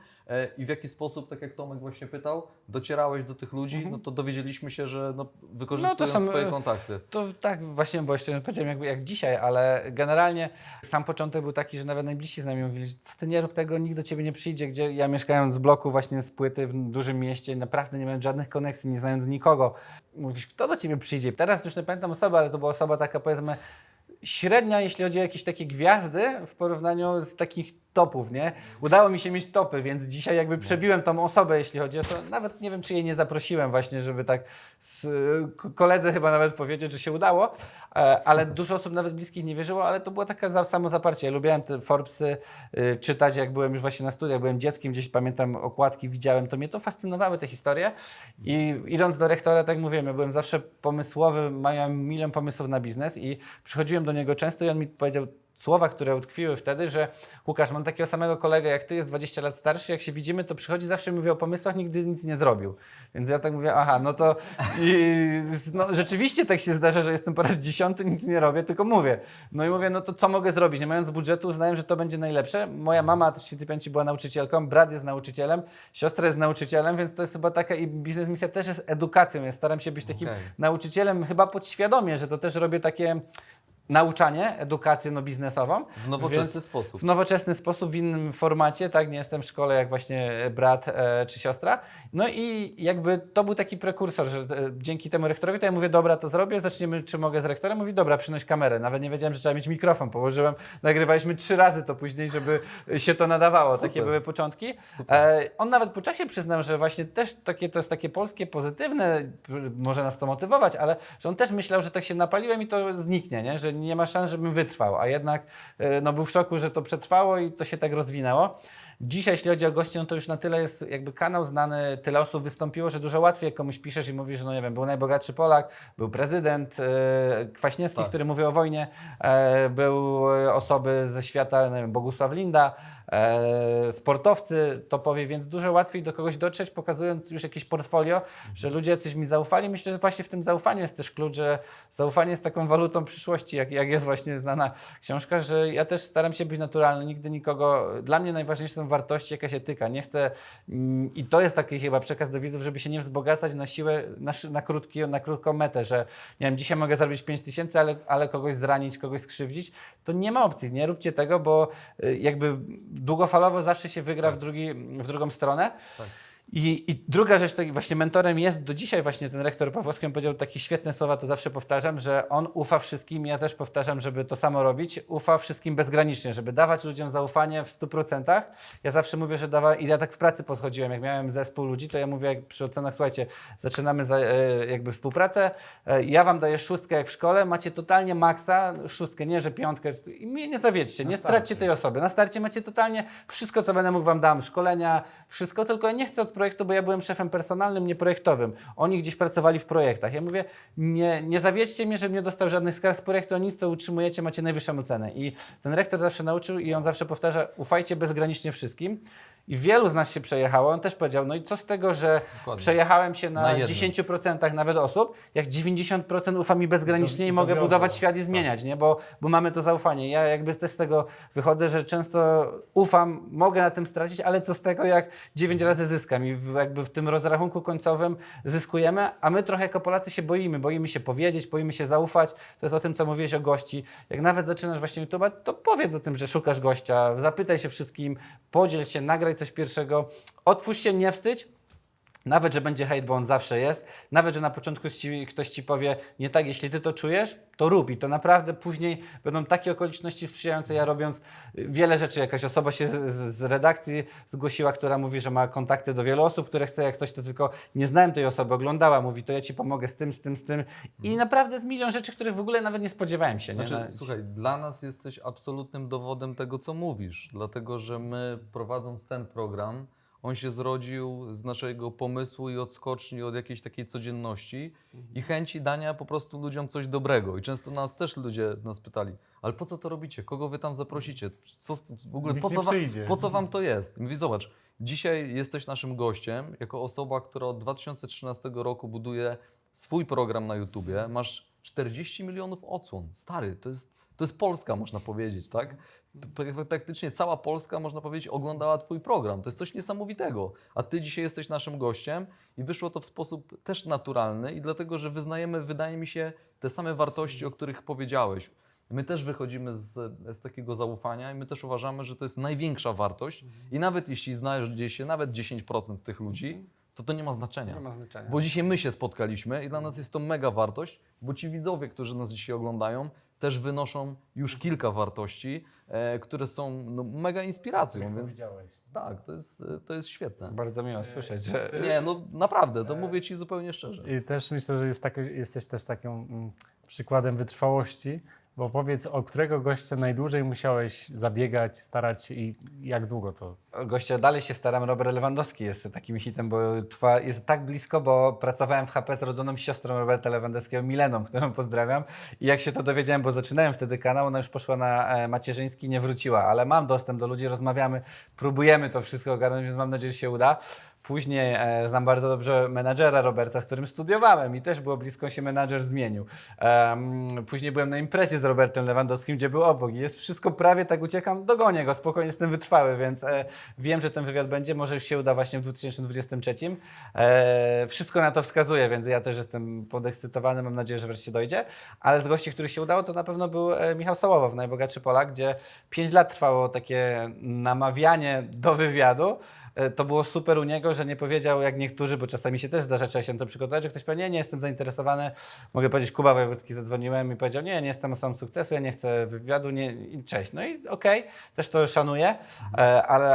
[SPEAKER 3] i w jaki sposób, tak jak Tomek właśnie pytał, docierałeś do tych ludzi, no to dowiedzieliśmy się, że no, wykorzystując
[SPEAKER 1] są,
[SPEAKER 3] swoje kontakty.
[SPEAKER 1] To tak właśnie, bo jeszcze nie powiedziałem jak dzisiaj, ale generalnie sam początek był taki, że nawet najbliżsi znajomi mówili, że co ty nie rób tego, nikt do ciebie nie przyjdzie, gdzie ja mieszkając w bloku właśnie z płyty w dużym mieście, naprawdę nie miałem żadnych koneksji, nie znając nikogo. Mówisz, kto do ciebie przyjdzie? Teraz już nie pamiętam osoby, ale to była osoba taka powiedzmy średnia, jeśli chodzi o jakieś takie gwiazdy w porównaniu z takich topów, nie? Udało mi się mieć topy, więc dzisiaj jakby przebiłem tą osobę, jeśli chodzi o to. Nawet nie wiem, czy jej nie zaprosiłem właśnie, żeby tak koledze chyba nawet powiedzieć, że się udało, ale dużo osób nawet bliskich nie wierzyło, ale to było takie samozaparcie. Ja lubiłem te Forbesy czytać, jak byłem już właśnie na studiach, byłem dzieckiem, gdzieś pamiętam okładki, widziałem, to mnie to fascynowały te historie i idąc do rektora, tak jak mówiłem, ja byłem zawsze pomysłowy, miałem milion pomysłów na biznes i przychodziłem do niego często i on mi powiedział słowa, które utkwiły wtedy, że Łukasz, mam takiego samego kolegę jak ty, jest 20 lat starszy, jak się widzimy, to przychodzi, zawsze mówi o pomysłach, nigdy nic nie zrobił. Więc ja tak mówię, aha, no to no, rzeczywiście tak się zdarza, że jestem po raz 10, nic nie robię, tylko mówię. No i mówię, no to co mogę zrobić? Nie mając budżetu uznałem, że to będzie najlepsze. Moja mama, też świętej pamięci, była nauczycielką, brat jest nauczycielem, siostra jest nauczycielem, więc to jest chyba taka i biznes misja też jest edukacją. Ja staram się być takim nauczycielem chyba podświadomie, że to też robię takie nauczanie, edukację biznesową.
[SPEAKER 3] W nowoczesny sposób.
[SPEAKER 1] W nowoczesny sposób, w innym formacie, tak, nie jestem w szkole jak właśnie brat czy siostra. No i jakby to był taki prekursor, że dzięki temu rektorowi to ja mówię, dobra, to zrobię, zaczniemy, czy mogę z rektorem? Mówi, dobra, przynoś kamerę. Nawet nie wiedziałem, że trzeba mieć mikrofon, położyłem, nagrywaliśmy 3 razy to później, żeby się to nadawało.
[SPEAKER 3] Super.
[SPEAKER 1] Takie były początki. On nawet po czasie przyznał, że właśnie też to jest takie polskie, pozytywne, może nas to motywować, ale że on też myślał, że tak się napaliłem i to zniknie, nie? Że nie ma szans, żebym wytrwał, a jednak był w szoku, że to przetrwało i to się tak rozwinęło. Dzisiaj, jeśli chodzi o gości, no to już na tyle jest jakby kanał znany, tyle osób wystąpiło, że dużo łatwiej jak komuś piszesz i mówisz, że no nie wiem, był najbogatszy Polak, był prezydent Kwaśniewski, który mówi o wojnie, był osoby ze świata, nie wiem, Bogusław Linda, sportowcy topowi, więc dużo łatwiej do kogoś dotrzeć, pokazując już jakieś portfolio, że ludzie jacyś mi zaufali. Myślę, że właśnie w tym zaufaniu jest też klucz, że zaufanie jest taką walutą przyszłości, jak jest właśnie znana książka, że ja też staram się być naturalny, nigdy nikogo, dla mnie najważniejsze są wartości, jakaś etyka. Nie chcę, i to jest taki chyba przekaz do widzów, żeby się nie wzbogacać na siłę, na krótką metę, że nie wiem, dzisiaj mogę zarobić 5000, ale kogoś zranić, kogoś skrzywdzić, to nie ma opcji, nie róbcie tego, bo jakby długofalowo zawsze się wygra w drugą stronę.
[SPEAKER 3] Tak.
[SPEAKER 1] I druga rzecz, tak właśnie mentorem jest do dzisiaj właśnie ten rektor Pawłowski, on powiedział takie świetne słowa, to zawsze powtarzam, że on ufa wszystkim, ja też powtarzam, żeby to samo robić, ufa wszystkim bezgranicznie, żeby dawać ludziom zaufanie w 100%. Ja zawsze mówię, że i ja tak w pracy podchodziłem, jak miałem zespół ludzi, to ja mówię jak przy ocenach, słuchajcie, zaczynamy jakby współpracę, ja wam daję 6 jak w szkole, macie totalnie maksa, 6, nie że 5, i mnie nie zawiedźcie, nie straćcie tej osoby, na starcie macie totalnie wszystko, co będę mógł wam dam, szkolenia, wszystko, tylko ja nie chcę od projektu, bo ja byłem szefem personalnym, nie projektowym. Oni gdzieś pracowali w projektach. Ja mówię, nie zawiedźcie mnie, żebym nie dostał żadnych skarg z projektu, a nic to utrzymujecie, macie najwyższą ocenę. I ten rektor zawsze nauczył i on zawsze powtarza, ufajcie bezgranicznie wszystkim. I wielu z nas się przejechało. On też powiedział, no i co z tego, że
[SPEAKER 3] Dokładnie.
[SPEAKER 1] przejechałem się
[SPEAKER 3] Na
[SPEAKER 1] na
[SPEAKER 3] jednym.
[SPEAKER 1] 10% nawet osób, jak 90% ufa mi bezgranicznie i mogę
[SPEAKER 2] wiozło.
[SPEAKER 1] budować świat i zmieniać, nie? Bo mamy to zaufanie. Ja jakby też z tego wychodzę, że często ufam, mogę na tym stracić, ale co z tego, jak 9 razy zyskam i jakby w tym rozrachunku końcowym zyskujemy, a my trochę jako Polacy się boimy się powiedzieć, boimy się zaufać. To jest o tym, co mówiłeś o gości. Jak nawet zaczynasz właśnie YouTube'a, to powiedz o tym, że szukasz gościa, zapytaj się wszystkim, podziel się, nagraj coś pierwszego, otwórz się, nie wstydź. Nawet, że będzie hejt, bo on zawsze jest. Nawet, że na początku ktoś ci powie, nie tak, jeśli ty to czujesz, to rób. I to naprawdę później będą takie okoliczności sprzyjające. Ja robiąc wiele rzeczy, jakaś osoba się z redakcji zgłosiła, która mówi, że ma kontakty do wielu osób, które chce, jak coś, to tylko nie znałem tej osoby, oglądała, mówi, to ja ci pomogę z tym. I naprawdę z milion rzeczy, których w ogóle nawet nie spodziewałem się. Nie?
[SPEAKER 3] Znaczy, słuchaj, dla nas jesteś absolutnym dowodem tego, co mówisz, dlatego że my, prowadząc ten program, on się zrodził z naszego pomysłu i odskoczni od jakiejś takiej codzienności i chęci dania po prostu ludziom coś dobrego. I często ludzie nas pytali, ale po co to robicie? Kogo wy tam zaprosicie? W ogóle
[SPEAKER 2] Nikt nie przyjdzie.
[SPEAKER 3] po co wam to jest? I mówi, zobacz, dzisiaj jesteś naszym gościem, jako osoba, która od 2013 roku buduje swój program na YouTubie, masz 40 milionów odsłon. Stary, to jest Polska, można powiedzieć, tak? Praktycznie cała Polska, można powiedzieć, oglądała twój program. To jest coś niesamowitego. A ty dzisiaj jesteś naszym gościem i wyszło to w sposób też naturalny i dlatego, że wyznajemy, wydaje mi się, te same wartości, o których powiedziałeś. My też wychodzimy z takiego zaufania i my też uważamy, że to jest największa wartość i nawet jeśli znajdzie się nawet 10% tych ludzi, to nie ma znaczenia.
[SPEAKER 1] Nie ma znaczenia.
[SPEAKER 3] Bo dzisiaj my się spotkaliśmy i dla nas jest to mega wartość, bo ci widzowie, którzy nas dzisiaj oglądają, też wynoszą już kilka wartości, które są mega inspiracją.
[SPEAKER 2] Jak
[SPEAKER 3] Więc
[SPEAKER 2] powiedziałeś.
[SPEAKER 3] tak, to jest świetne.
[SPEAKER 1] Bardzo miło słyszeć, że
[SPEAKER 3] Nie, no naprawdę, to mówię ci zupełnie szczerze.
[SPEAKER 2] I też myślę, że jesteś też takim przykładem wytrwałości, bo powiedz, o którego gościa najdłużej musiałeś zabiegać, starać się i jak długo to?
[SPEAKER 1] gościa dalej się staram. Robert Lewandowski jest takim hitem, bo jest tak blisko, bo pracowałem w HP z rodzoną siostrą Roberta Lewandowskiego, Mileną, którą pozdrawiam. I jak się to dowiedziałem, bo zaczynałem wtedy kanał, ona już poszła na macierzyński, nie wróciła, ale mam dostęp do ludzi, rozmawiamy, próbujemy to wszystko ogarnąć, więc mam nadzieję, że się uda. Później znam bardzo dobrze menadżera Roberta, z którym studiowałem i też było blisko, się menadżer zmienił. Później byłem na imprezie z Robertem Lewandowskim, gdzie był obok i jest wszystko prawie tak, uciekam, dogonię go, spokojnie, jestem wytrwały, więc wiem, że ten wywiad będzie, może już się uda właśnie w 2023. Wszystko na to wskazuje, więc ja też jestem podekscytowany, mam nadzieję, że wreszcie dojdzie. Ale z gości, których się udało, to na pewno był Michał Sołowow, Najbogatszy Polak, gdzie 5 lat trwało takie namawianie do wywiadu. To było super u niego, że nie powiedział jak niektórzy, bo czasami się też zdarza, trzeba się na to przygotować, że ktoś powie, nie jestem zainteresowany. Mogę powiedzieć, Kuba Wojewódzki, zadzwoniłem i powiedział, nie jestem osobą sukcesu, ja nie chcę wywiadu, i cześć. No i okej, też to szanuję,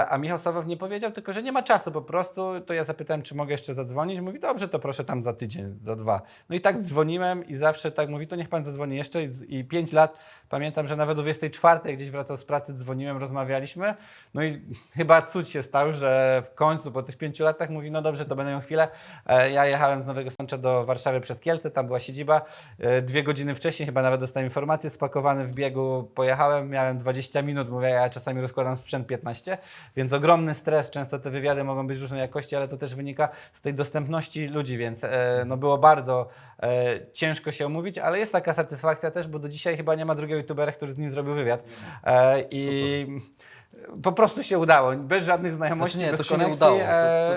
[SPEAKER 1] a Michał Sołowow nie powiedział, tylko że nie ma czasu po prostu. To ja zapytałem, czy mogę jeszcze zadzwonić. Mówi, dobrze, to proszę tam za tydzień, za 2. No i tak dzwoniłem i zawsze tak mówi, to niech pan zadzwoni jeszcze i 5 lat. Pamiętam, że nawet o 24, jak gdzieś wracał z pracy, dzwoniłem, rozmawialiśmy. No i chyba cud się stał, że w końcu po tych 5 latach mówi, no dobrze, to będę miał chwilę. Ja jechałem z Nowego Sącza do Warszawy przez Kielce, tam była siedziba. 2 godziny wcześniej, chyba nawet dostałem informację, spakowany w biegu, pojechałem, miałem 20 minut, mówię, ja czasami rozkładam sprzęt 15, więc ogromny stres, często te wywiady mogą być różnej jakości, ale to też wynika z tej dostępności ludzi, więc no było bardzo ciężko się omówić, ale jest taka satysfakcja też, bo do dzisiaj chyba nie ma drugiego youtubera, który z nim zrobił wywiad. I po prostu się udało, bez żadnych znajomości,
[SPEAKER 3] Znaczy nie, to
[SPEAKER 1] bez
[SPEAKER 3] się nie
[SPEAKER 1] koneksji.
[SPEAKER 3] udało.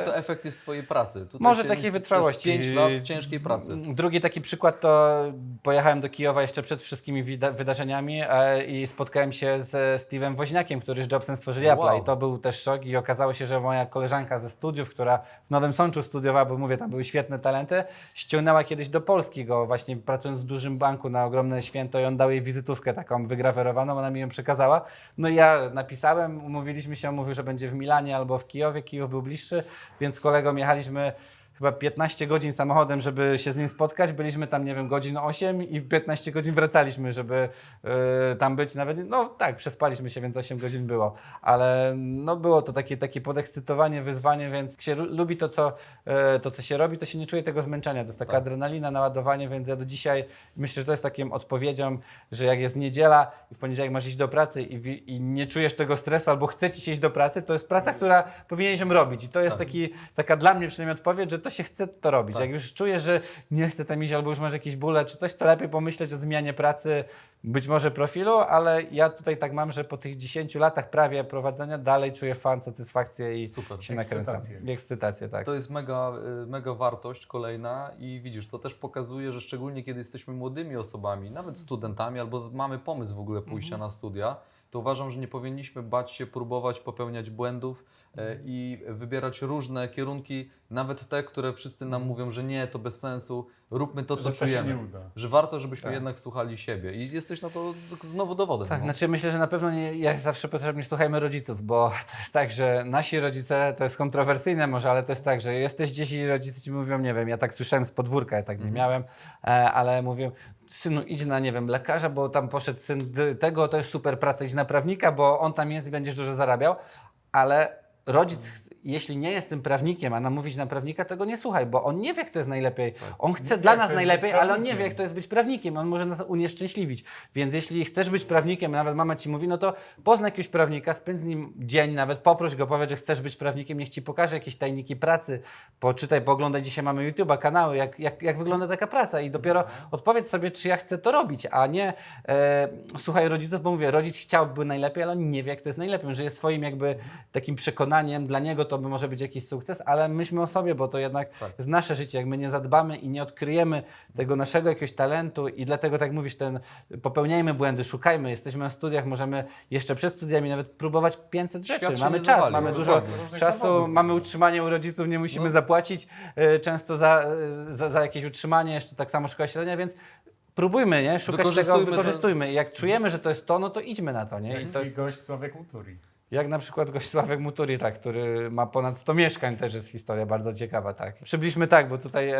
[SPEAKER 3] To efekt jest twojej pracy. Tutaj
[SPEAKER 1] Może
[SPEAKER 3] się
[SPEAKER 1] takiej
[SPEAKER 3] jest-
[SPEAKER 1] wytrwałości.
[SPEAKER 3] To jest 5 lat ciężkiej pracy.
[SPEAKER 1] Drugi taki przykład to pojechałem do Kijowa jeszcze przed wszystkimi wydarzeniami i spotkałem się z Steve'em Woźniakiem, który z Jobsem stworzyli
[SPEAKER 3] Wow.
[SPEAKER 1] Apple'a i to był też szok i okazało się, że moja koleżanka ze studiów, która w Nowym Sączu studiowała, bo mówię, tam były świetne talenty, ściągnęła kiedyś do Polski go właśnie pracując w dużym banku na ogromne święto i on dał jej wizytówkę taką wygrawerowaną, ona mi ją przekazała. No i ja napisałem, umówiliśmy się, on mówił, że będzie w Milanie albo w Kijowie, Kijów był bliższy, więc z kolegą jechaliśmy chyba 15 godzin samochodem, żeby się z nim spotkać. Byliśmy tam, nie wiem, godzin 8 i 15 godzin wracaliśmy, żeby tam być. Nawet, no tak, przespaliśmy się, więc 8 godzin było. Ale no było to takie podekscytowanie, wyzwanie, więc jak się lubi to, co się robi, to się nie czuje tego zmęczenia. To jest taka adrenalina, naładowanie, więc ja do dzisiaj myślę, że to jest taką odpowiedzią, że jak jest niedziela i w poniedziałek masz iść do pracy i nie czujesz tego stresu albo chce ci się iść do pracy, to jest praca, która powinieneś ją robić. I to jest taka dla mnie przynajmniej odpowiedź, że to się chce to robić. Jak już czujesz, że nie chcę tam iść albo już masz jakieś bóle czy coś, to lepiej pomyśleć o zmianie pracy, być może profilu, ale ja tutaj tak mam, że po tych 10 latach prawie prowadzenia dalej czuję fan, satysfakcję i
[SPEAKER 3] Super.
[SPEAKER 1] się nakręcam.
[SPEAKER 2] Ekscytację.
[SPEAKER 1] Ekscytację, tak.
[SPEAKER 3] To jest mega wartość kolejna i widzisz, to też pokazuje, że szczególnie kiedy jesteśmy młodymi osobami, nawet studentami, albo mamy pomysł w ogóle pójścia na studia, to uważam, że nie powinniśmy bać się próbować popełniać błędów i wybierać różne kierunki, nawet te, które wszyscy nam mówią, że nie, to bez sensu, róbmy to, co
[SPEAKER 2] Że to się
[SPEAKER 3] czujemy.
[SPEAKER 2] nie uda.
[SPEAKER 3] Że warto, żebyśmy
[SPEAKER 1] Tak.
[SPEAKER 3] jednak słuchali siebie i jesteś na to znowu dowodem.
[SPEAKER 1] Tak,
[SPEAKER 3] no.
[SPEAKER 1] znaczy myślę, że na pewno ja zawsze potrzebnie słuchajmy rodziców, bo to jest tak, że nasi rodzice, to jest kontrowersyjne może, ale to jest tak, że jesteś gdzieś i rodzice ci mówią, nie wiem, ja tak słyszałem z podwórka, ja tak nie miałem, ale mówią, synu idź na, nie wiem, lekarza, bo tam poszedł syn tego, to jest super praca, idź na prawnika, bo on tam jest i będziesz dużo zarabiał, ale rodzic, jeśli nie jest tym prawnikiem, a namówić na prawnika, tego nie słuchaj, bo on nie wie, jak to jest najlepiej. On chce
[SPEAKER 2] wie,
[SPEAKER 1] dla
[SPEAKER 2] jak
[SPEAKER 1] nas
[SPEAKER 2] to jest
[SPEAKER 1] najlepiej,
[SPEAKER 2] być
[SPEAKER 1] ale on nie wie,
[SPEAKER 2] prawnikiem.
[SPEAKER 1] jak to jest być prawnikiem. On może nas unieszczęśliwić. Więc jeśli chcesz być prawnikiem, nawet mama ci mówi, no to poznaj jakiegoś prawnika, spędź z nim dzień, nawet poproś go, powiedz, że chcesz być prawnikiem, niech ci pokaże jakieś tajniki pracy, poczytaj, pooglądaj, dzisiaj mamy YouTube'a, kanały, jak wygląda taka praca i dopiero odpowiedz sobie, czy ja chcę to robić, a nie słuchaj rodziców, bo mówię, rodzic chciałby najlepiej, ale on nie wie, jak to jest najlepiej. On żyje swoim jakby takim przekonaniem, dla niego to by może być jakiś sukces, ale myślmy o sobie, bo to jednak jest nasze życie. Jak my nie zadbamy i nie odkryjemy tego naszego jakiegoś talentu i dlatego tak mówisz, popełniajmy błędy, szukajmy, jesteśmy na studiach, możemy jeszcze przed studiami nawet próbować 500 rzeczy.
[SPEAKER 3] Świat się
[SPEAKER 1] Mamy
[SPEAKER 3] nie
[SPEAKER 1] czas,
[SPEAKER 3] zawali,
[SPEAKER 1] mamy dużo
[SPEAKER 3] dokładnie.
[SPEAKER 2] Różnych
[SPEAKER 1] czasu,
[SPEAKER 2] zawodów.
[SPEAKER 1] mamy utrzymanie u rodziców, nie musimy zapłacić często za jakieś utrzymanie, jeszcze tak samo szkoła średnia, więc próbujmy, nie? Szukać tego,
[SPEAKER 3] Wykorzystujmy
[SPEAKER 1] wykorzystujmy. I jak czujemy, że to jest to, no to idźmy na to, nie? I
[SPEAKER 2] Jak
[SPEAKER 1] to
[SPEAKER 2] twój
[SPEAKER 1] jest,
[SPEAKER 2] gość Sławek Muturi.
[SPEAKER 1] jak na przykład gość Sławek Muturi, tak, który ma ponad 100 mieszkań, też jest historia bardzo ciekawa, tak. Przybliżmy tak, bo tutaj,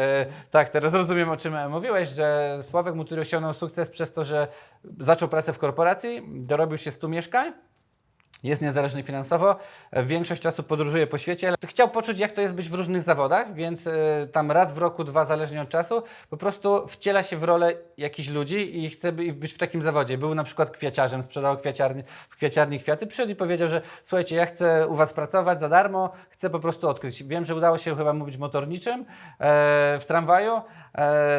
[SPEAKER 1] tak, teraz rozumiem, o czym mówiłeś, że Sławek Muturi osiągnął sukces przez to, że zaczął pracę w korporacji, dorobił się 100 mieszkań, jest niezależny finansowo, większość czasu podróżuje po świecie, ale chciał poczuć, jak to jest być w różnych zawodach, więc tam raz w roku, dwa, zależnie od czasu, po prostu wciela się w rolę jakichś ludzi i chce być w takim zawodzie. Był na przykład kwiaciarzem, sprzedał w kwiaciarni kwiaty, przyszedł i powiedział, że słuchajcie, ja chcę u was pracować za darmo, chcę po prostu odkryć. Wiem, że udało się chyba mu być motorniczym w tramwaju,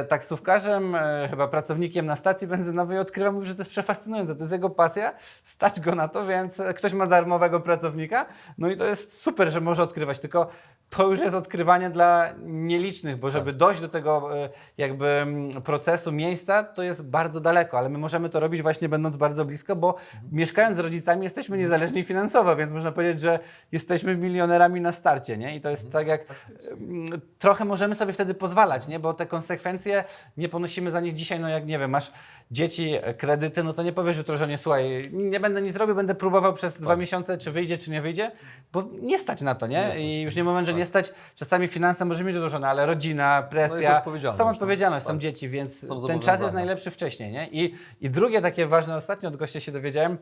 [SPEAKER 1] taksówkarzem, chyba pracownikiem na stacji benzynowej, odkrywa, mówi, że to jest przefascynujące, to jest jego pasja, stać go na to, więc ktoś ma darmowego pracownika, no i to jest super, że może odkrywać, tylko to już jest odkrywanie dla nielicznych, bo żeby dojść do tego jakby procesu, miejsca, to jest bardzo daleko, ale my możemy to robić właśnie będąc bardzo blisko, bo mieszkając z rodzicami jesteśmy niezależni finansowo, więc można powiedzieć, że jesteśmy milionerami na starcie, nie? I to jest tak jak trochę możemy sobie wtedy pozwalać, nie? Bo te konsekwencje nie ponosimy za nich dzisiaj, no jak nie wiem, masz dzieci, kredyty, no to nie powiesz jutro, że nie, słuchaj, nie będę nic robił, będę próbował przez 2 miesiące, czy wyjdzie, czy nie wyjdzie, bo nie stać na to, nie? I już nie moment, że nie stać, czasami finanse może mieć uduszone, ale rodzina, presja,
[SPEAKER 3] odpowiedzialność,
[SPEAKER 1] są odpowiedzialność,
[SPEAKER 3] no.
[SPEAKER 1] są dzieci, więc
[SPEAKER 3] Są
[SPEAKER 1] ten czas
[SPEAKER 3] zobowiązania.
[SPEAKER 1] jest najlepszy wcześniej, nie? I drugie takie ważne, ostatnio od gościa się dowiedziałem,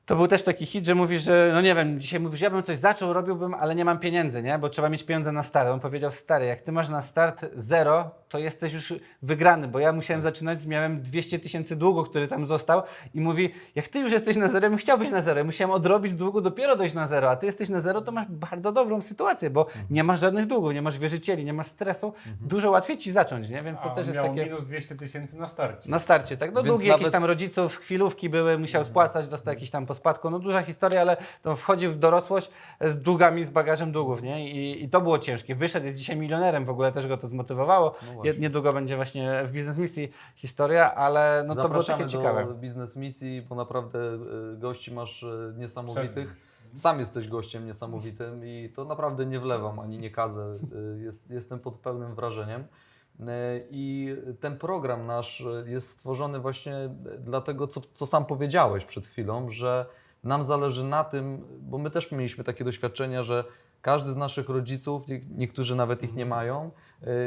[SPEAKER 1] to był też taki hit, że mówisz, że no nie wiem, dzisiaj mówisz, ja bym coś zaczął, robiłbym, ale nie mam pieniędzy, nie? Bo trzeba mieć pieniądze na start. On powiedział, stary, jak ty masz na start 0, to jesteś już wygrany, bo ja musiałem zaczynać, miałem 200 000 długu, który tam został i mówi, jak ty już jesteś na 0, ja bym chciał być na 0, musiałem odrobić długu, dopiero dojść na 0, a ty jesteś na 0, to masz bardzo dobrą sytuację, bo nie masz żadnych długów, nie masz wierzycieli, nie masz stresu, dużo łatwiej ci zacząć, nie? Więc to
[SPEAKER 2] A
[SPEAKER 1] też
[SPEAKER 2] on
[SPEAKER 1] jest
[SPEAKER 2] miał
[SPEAKER 1] takie...
[SPEAKER 2] minus 200 000 na starcie.
[SPEAKER 1] Na starcie, tak? No
[SPEAKER 3] Więc
[SPEAKER 1] długi jakieś
[SPEAKER 3] nawet-
[SPEAKER 1] tam rodziców, chwilówki były, musiał spłacać, dostał jakiś tam spadku. No duża historia, ale to wchodzi w dorosłość z długami, z bagażem długów, nie? I to było ciężkie. Wyszedł, jest dzisiaj milionerem, w ogóle też go to zmotywowało. Niedługo będzie właśnie w Biznes Misji historia, ale no to było takie
[SPEAKER 3] Zapraszamy
[SPEAKER 1] ciekawe.
[SPEAKER 3] do Biznes Misji, bo naprawdę gości masz niesamowitych. Sam jesteś gościem niesamowitym i to naprawdę nie wlewam ani nie kadzę. Jestem pod pełnym wrażeniem. I ten program nasz jest stworzony właśnie dlatego, co sam powiedziałeś przed chwilą, że nam zależy na tym, bo my też mieliśmy takie doświadczenia, że każdy z naszych rodziców, niektórzy nawet ich nie mają,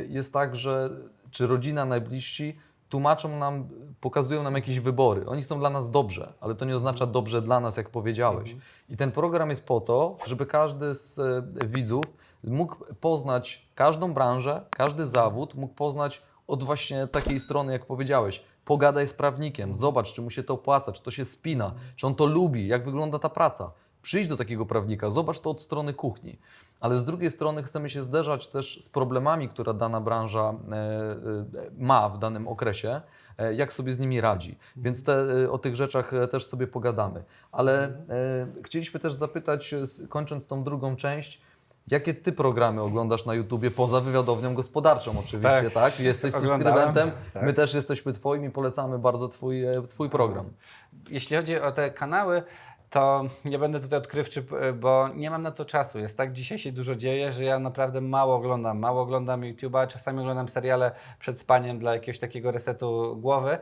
[SPEAKER 3] jest tak, że czy rodzina, najbliżsi tłumaczą nam, pokazują nam jakieś wybory. Oni są dla nas dobrze, ale to nie oznacza dobrze dla nas, jak powiedziałeś. I ten program jest po to, żeby każdy z widzów mógł poznać każdą branżę, każdy zawód, mógł poznać od właśnie takiej strony, jak powiedziałeś. Pogadaj z prawnikiem, zobacz, czy mu się to opłaca, czy to się spina, czy on to lubi, jak wygląda ta praca. Przyjdź do takiego prawnika, zobacz to od strony kuchni. Ale z drugiej strony chcemy się zderzać też z problemami, które dana branża ma w danym okresie, jak sobie z nimi radzi. Więc o tych rzeczach też sobie pogadamy. Ale chcieliśmy też zapytać, kończąc tą drugą część, jakie Ty programy oglądasz na YouTubie poza wywiadownią gospodarczą oczywiście, tak? Jesteś
[SPEAKER 1] Oglądałem,
[SPEAKER 3] subskrybentem,
[SPEAKER 1] tak.
[SPEAKER 3] my też jesteśmy Twoim i polecamy bardzo Twój program.
[SPEAKER 1] Jeśli chodzi o te kanały, to nie będę tutaj odkrywczy, bo nie mam na to czasu. Jest tak, dzisiaj się dużo dzieje, że ja naprawdę mało oglądam YouTube'a, czasami oglądam seriale przed spaniem dla jakiegoś takiego resetu głowy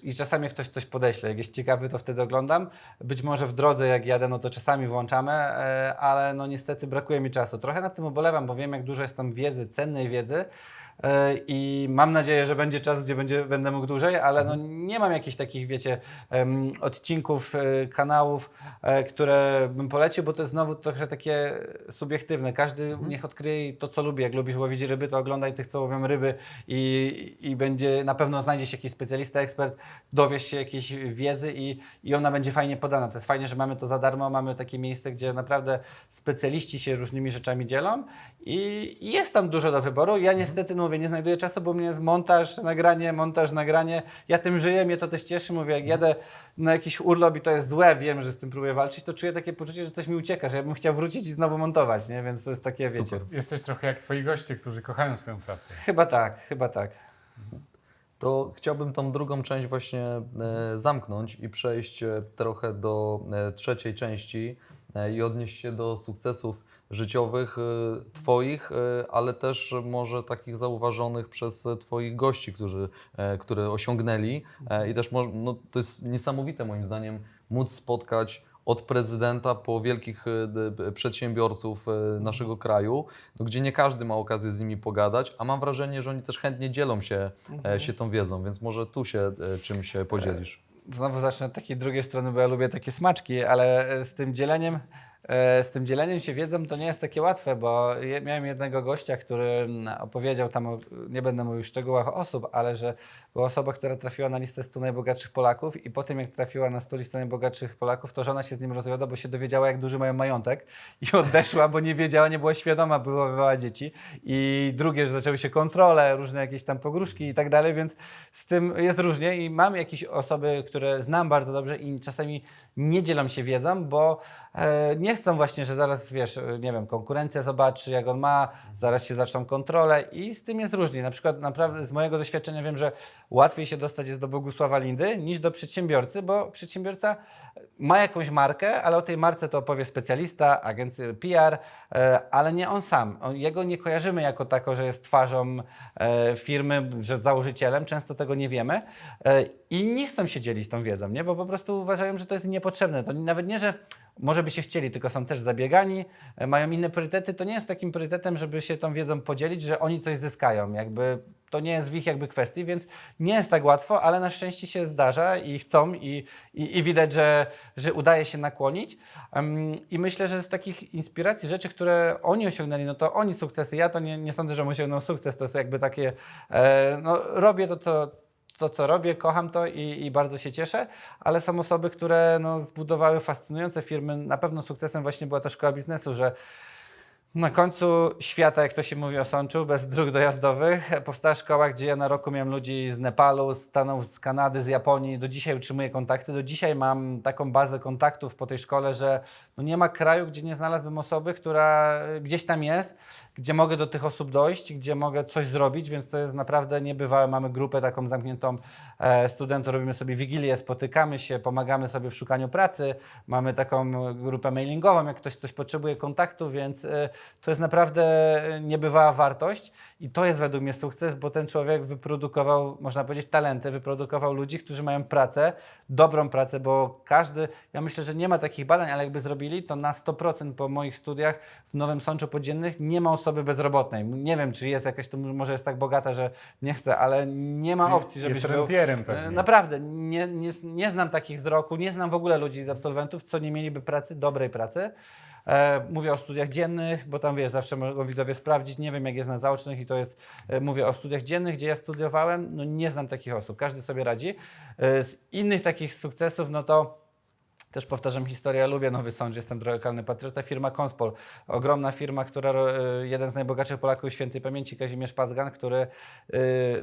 [SPEAKER 1] i czasami jak ktoś coś podeśle. Jak jest ciekawy, to wtedy oglądam. Być może w drodze, jak jadę, no to czasami włączamy, ale no niestety brakuje mi czasu. Trochę nad tym ubolewam, bo wiem, jak dużo jest tam wiedzy, cennej wiedzy, i mam nadzieję, że będzie czas, gdzie będę mógł dłużej, ale no nie mam jakichś takich, wiecie, odcinków, kanałów, które bym polecił, bo to jest znowu trochę takie subiektywne. Każdy niech odkryje to, co lubi. Jak lubisz łowić ryby, to oglądaj tych, co łowią ryby i będzie, na pewno znajdzie się jakiś specjalista, ekspert, dowiesz się jakiejś wiedzy i ona będzie fajnie podana. To jest fajnie, że mamy to za darmo, mamy takie miejsce, gdzie naprawdę specjaliści się różnymi rzeczami dzielą i jest tam dużo do wyboru. Ja niestety, no mówię, nie znajduję czasu, bo mnie jest montaż, nagranie. Ja tym żyję, mnie to też cieszy. Mówię, jak jadę na jakiś urlop i to jest złe, wiem, że z tym próbuję walczyć, to czuję takie poczucie, że coś mi ucieka, że ja bym chciał wrócić i znowu montować, nie? Więc to jest takie, wiecie.
[SPEAKER 2] Jesteś trochę jak Twoi goście, którzy kochają swoją pracę.
[SPEAKER 1] Chyba tak.
[SPEAKER 3] To chciałbym tą drugą część właśnie zamknąć i przejść trochę do trzeciej części i odnieść się do sukcesów życiowych Twoich, ale też może takich zauważonych przez Twoich gości, które osiągnęli. I też no, to jest niesamowite moim zdaniem móc spotkać od prezydenta po wielkich przedsiębiorców naszego kraju, no, gdzie nie każdy ma okazję z nimi pogadać, a mam wrażenie, że oni też chętnie dzielą się tą wiedzą, więc może tu się czymś podzielisz.
[SPEAKER 1] Znowu zacznę od takiej drugiej strony, bo ja lubię takie smaczki, ale z tym dzieleniem się wiedzą to nie jest takie łatwe, bo miałem jednego gościa, który opowiedział tam, nie będę mówił w szczegółach osób, ale że była osoba, która trafiła na listę 100 najbogatszych Polaków i potem jak trafiła na 100 listę najbogatszych Polaków, to żona się z nim rozwiodła, bo się dowiedziała, jak duży mają majątek i odeszła, bo nie wiedziała, nie była świadoma, wychowywała dzieci. I drugie, że zaczęły się kontrole, różne jakieś tam pogróżki i tak dalej, więc z tym jest różnie i mam jakieś osoby, które znam bardzo dobrze i czasami nie dzielą się wiedzą, bo nie chcą właśnie, że zaraz, wiesz, nie wiem, konkurencja zobaczy, jak on ma, zaraz się zaczną kontrole i z tym jest różnie. Na przykład naprawdę z mojego doświadczenia wiem, że łatwiej się dostać jest do Bogusława Lindy niż do przedsiębiorcy, bo przedsiębiorca ma jakąś markę, ale o tej marce to opowie specjalista, agencja PR, ale nie on sam. Jego nie kojarzymy jako tako, że jest twarzą firmy, że założycielem, często tego nie wiemy i nie chcą się dzielić tą wiedzą, nie? Bo po prostu uważają, że to jest niepotrzebne. To nawet nie, że może by się chcieli, tylko są też zabiegani, mają inne priorytety. To nie jest takim priorytetem, żeby się tą wiedzą podzielić, że oni coś zyskają. Jakby to nie jest w ich jakby kwestii, więc nie jest tak łatwo, ale na szczęście się zdarza i chcą i widać, że udaje się nakłonić. I myślę, że z takich inspiracji, rzeczy, które oni osiągnęli, no to oni sukcesy. Ja to nie sądzę, że osiągnął sukces. To jest jakby takie, no robię to, co robię, kocham to i bardzo się cieszę, ale są osoby, które no, zbudowały fascynujące firmy. Na pewno sukcesem właśnie była ta szkoła biznesu, że Na końcu świata, jak to się mówi o Sączu, bez dróg dojazdowych, powstała szkoła, gdzie ja na roku miałem ludzi z Nepalu, z Stanów, z Kanady, z Japonii. Do dzisiaj utrzymuję kontakty. Do dzisiaj mam taką bazę kontaktów po tej szkole, że no nie ma kraju, gdzie nie znalazłbym osoby, która gdzieś tam jest, gdzie mogę do tych osób dojść, gdzie mogę coś zrobić, więc to jest naprawdę niebywałe. Mamy grupę taką zamkniętą studentów, robimy sobie wigilię, spotykamy się, pomagamy sobie w szukaniu pracy. Mamy taką grupę mailingową, jak ktoś coś potrzebuje kontaktu, więc to jest naprawdę niebywała wartość i to jest według mnie sukces, bo ten człowiek wyprodukował, można powiedzieć, talenty, wyprodukował ludzi, którzy mają pracę, dobrą pracę, bo każdy, ja myślę, że nie ma takich badań, ale jakby zrobili, to na 100% po moich studiach w Nowym Sączu Podziemnych nie ma osoby bezrobotnej. Nie wiem, czy jest jakaś, to może jest tak bogata, że nie chcę, ale nie ma opcji, żebyś
[SPEAKER 2] jest
[SPEAKER 1] był.
[SPEAKER 2] rentierem pewnie.
[SPEAKER 1] Naprawdę, nie znam takich z roku, nie znam w ogóle ludzi z absolwentów, co nie mieliby pracy, dobrej pracy. Mówię o studiach dziennych, bo tam wiesz, zawsze mogą widzowie sprawdzić, nie wiem jak jest na zaocznych i to jest, mówię o studiach dziennych, gdzie ja studiowałem, no nie znam takich osób, każdy sobie radzi. Z innych takich sukcesów, no to też powtarzam historię, ja lubię Nowy Sącz, jestem lokalny patriota, firma Conspol, ogromna firma, która, jeden z najbogatszych Polaków świętej pamięci, Kazimierz Pazgan, który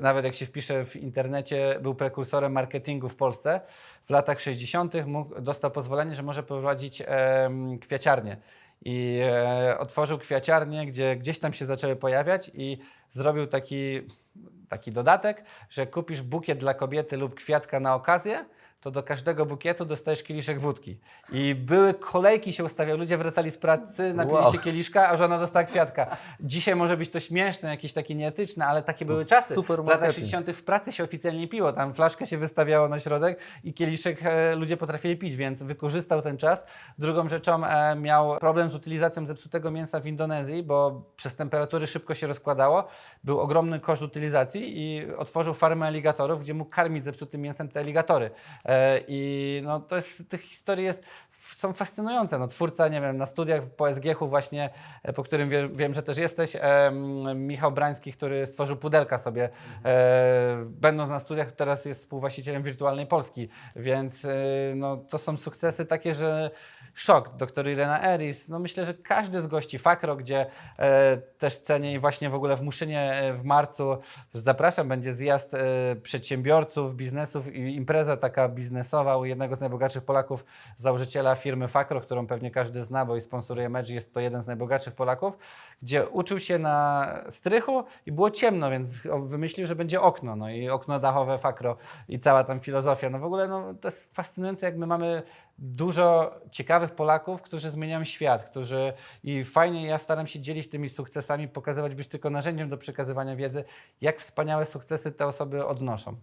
[SPEAKER 1] nawet jak się wpisze w internecie, był prekursorem marketingu w Polsce. W latach 60. dostał pozwolenie, że może prowadzić kwiaciarnię. I otworzył kwiaciarnię, gdzie gdzieś tam się zaczęły pojawiać i zrobił taki dodatek, że jak kupisz bukiet dla kobiety lub kwiatka na okazję, to do każdego bukietu dostajesz kieliszek wódki. I były kolejki, się ustawiały, ludzie wracali z pracy, napili się kieliszka, a żona dostała kwiatka. Dzisiaj może być to śmieszne, jakieś takie nieetyczne, ale takie były czasy.
[SPEAKER 3] Super
[SPEAKER 1] w latach
[SPEAKER 3] marketing.
[SPEAKER 1] 60. w pracy się oficjalnie piło, tam flaszkę się wystawiało na środek i kieliszek ludzie potrafili pić, więc wykorzystał ten czas. Drugą rzeczą miał problem z utylizacją zepsutego mięsa w Indonezji, bo przez temperatury szybko się rozkładało. Był ogromny koszt utylizacji i otworzył farmę aligatorów, gdzie mógł karmić zepsutym mięsem te aligatory. I no to jest, tych historii są fascynujące. No, twórca, nie wiem, na studiach po SGH-u właśnie, po którym wiem, że też jesteś, Michał Brański, który stworzył pudelka sobie, będąc na studiach, teraz jest współwłaścicielem Wirtualnej Polski, więc no, to są sukcesy takie, że szok. Doktor Irena Eris, no myślę, że każdy z gości, Fakro, gdzie też cenię i właśnie w ogóle w Muszynie w marcu zapraszam, będzie zjazd przedsiębiorców, biznesów i impreza taka biznesowa u jednego z najbogatszych Polaków, założyciela firmy Fakro, którą pewnie każdy zna, bo i sponsoruje mecz, jest to jeden z najbogatszych Polaków, gdzie uczył się na strychu i było ciemno, więc wymyślił, że będzie okno, no i okno dachowe Fakro i cała tam filozofia. No w ogóle no, to jest fascynujące, jak my mamy dużo ciekawych Polaków, którzy zmieniają świat, i fajnie, ja staram się dzielić tymi sukcesami, pokazywać, być tylko narzędziem do przekazywania wiedzy, jak wspaniałe sukcesy te osoby odnoszą.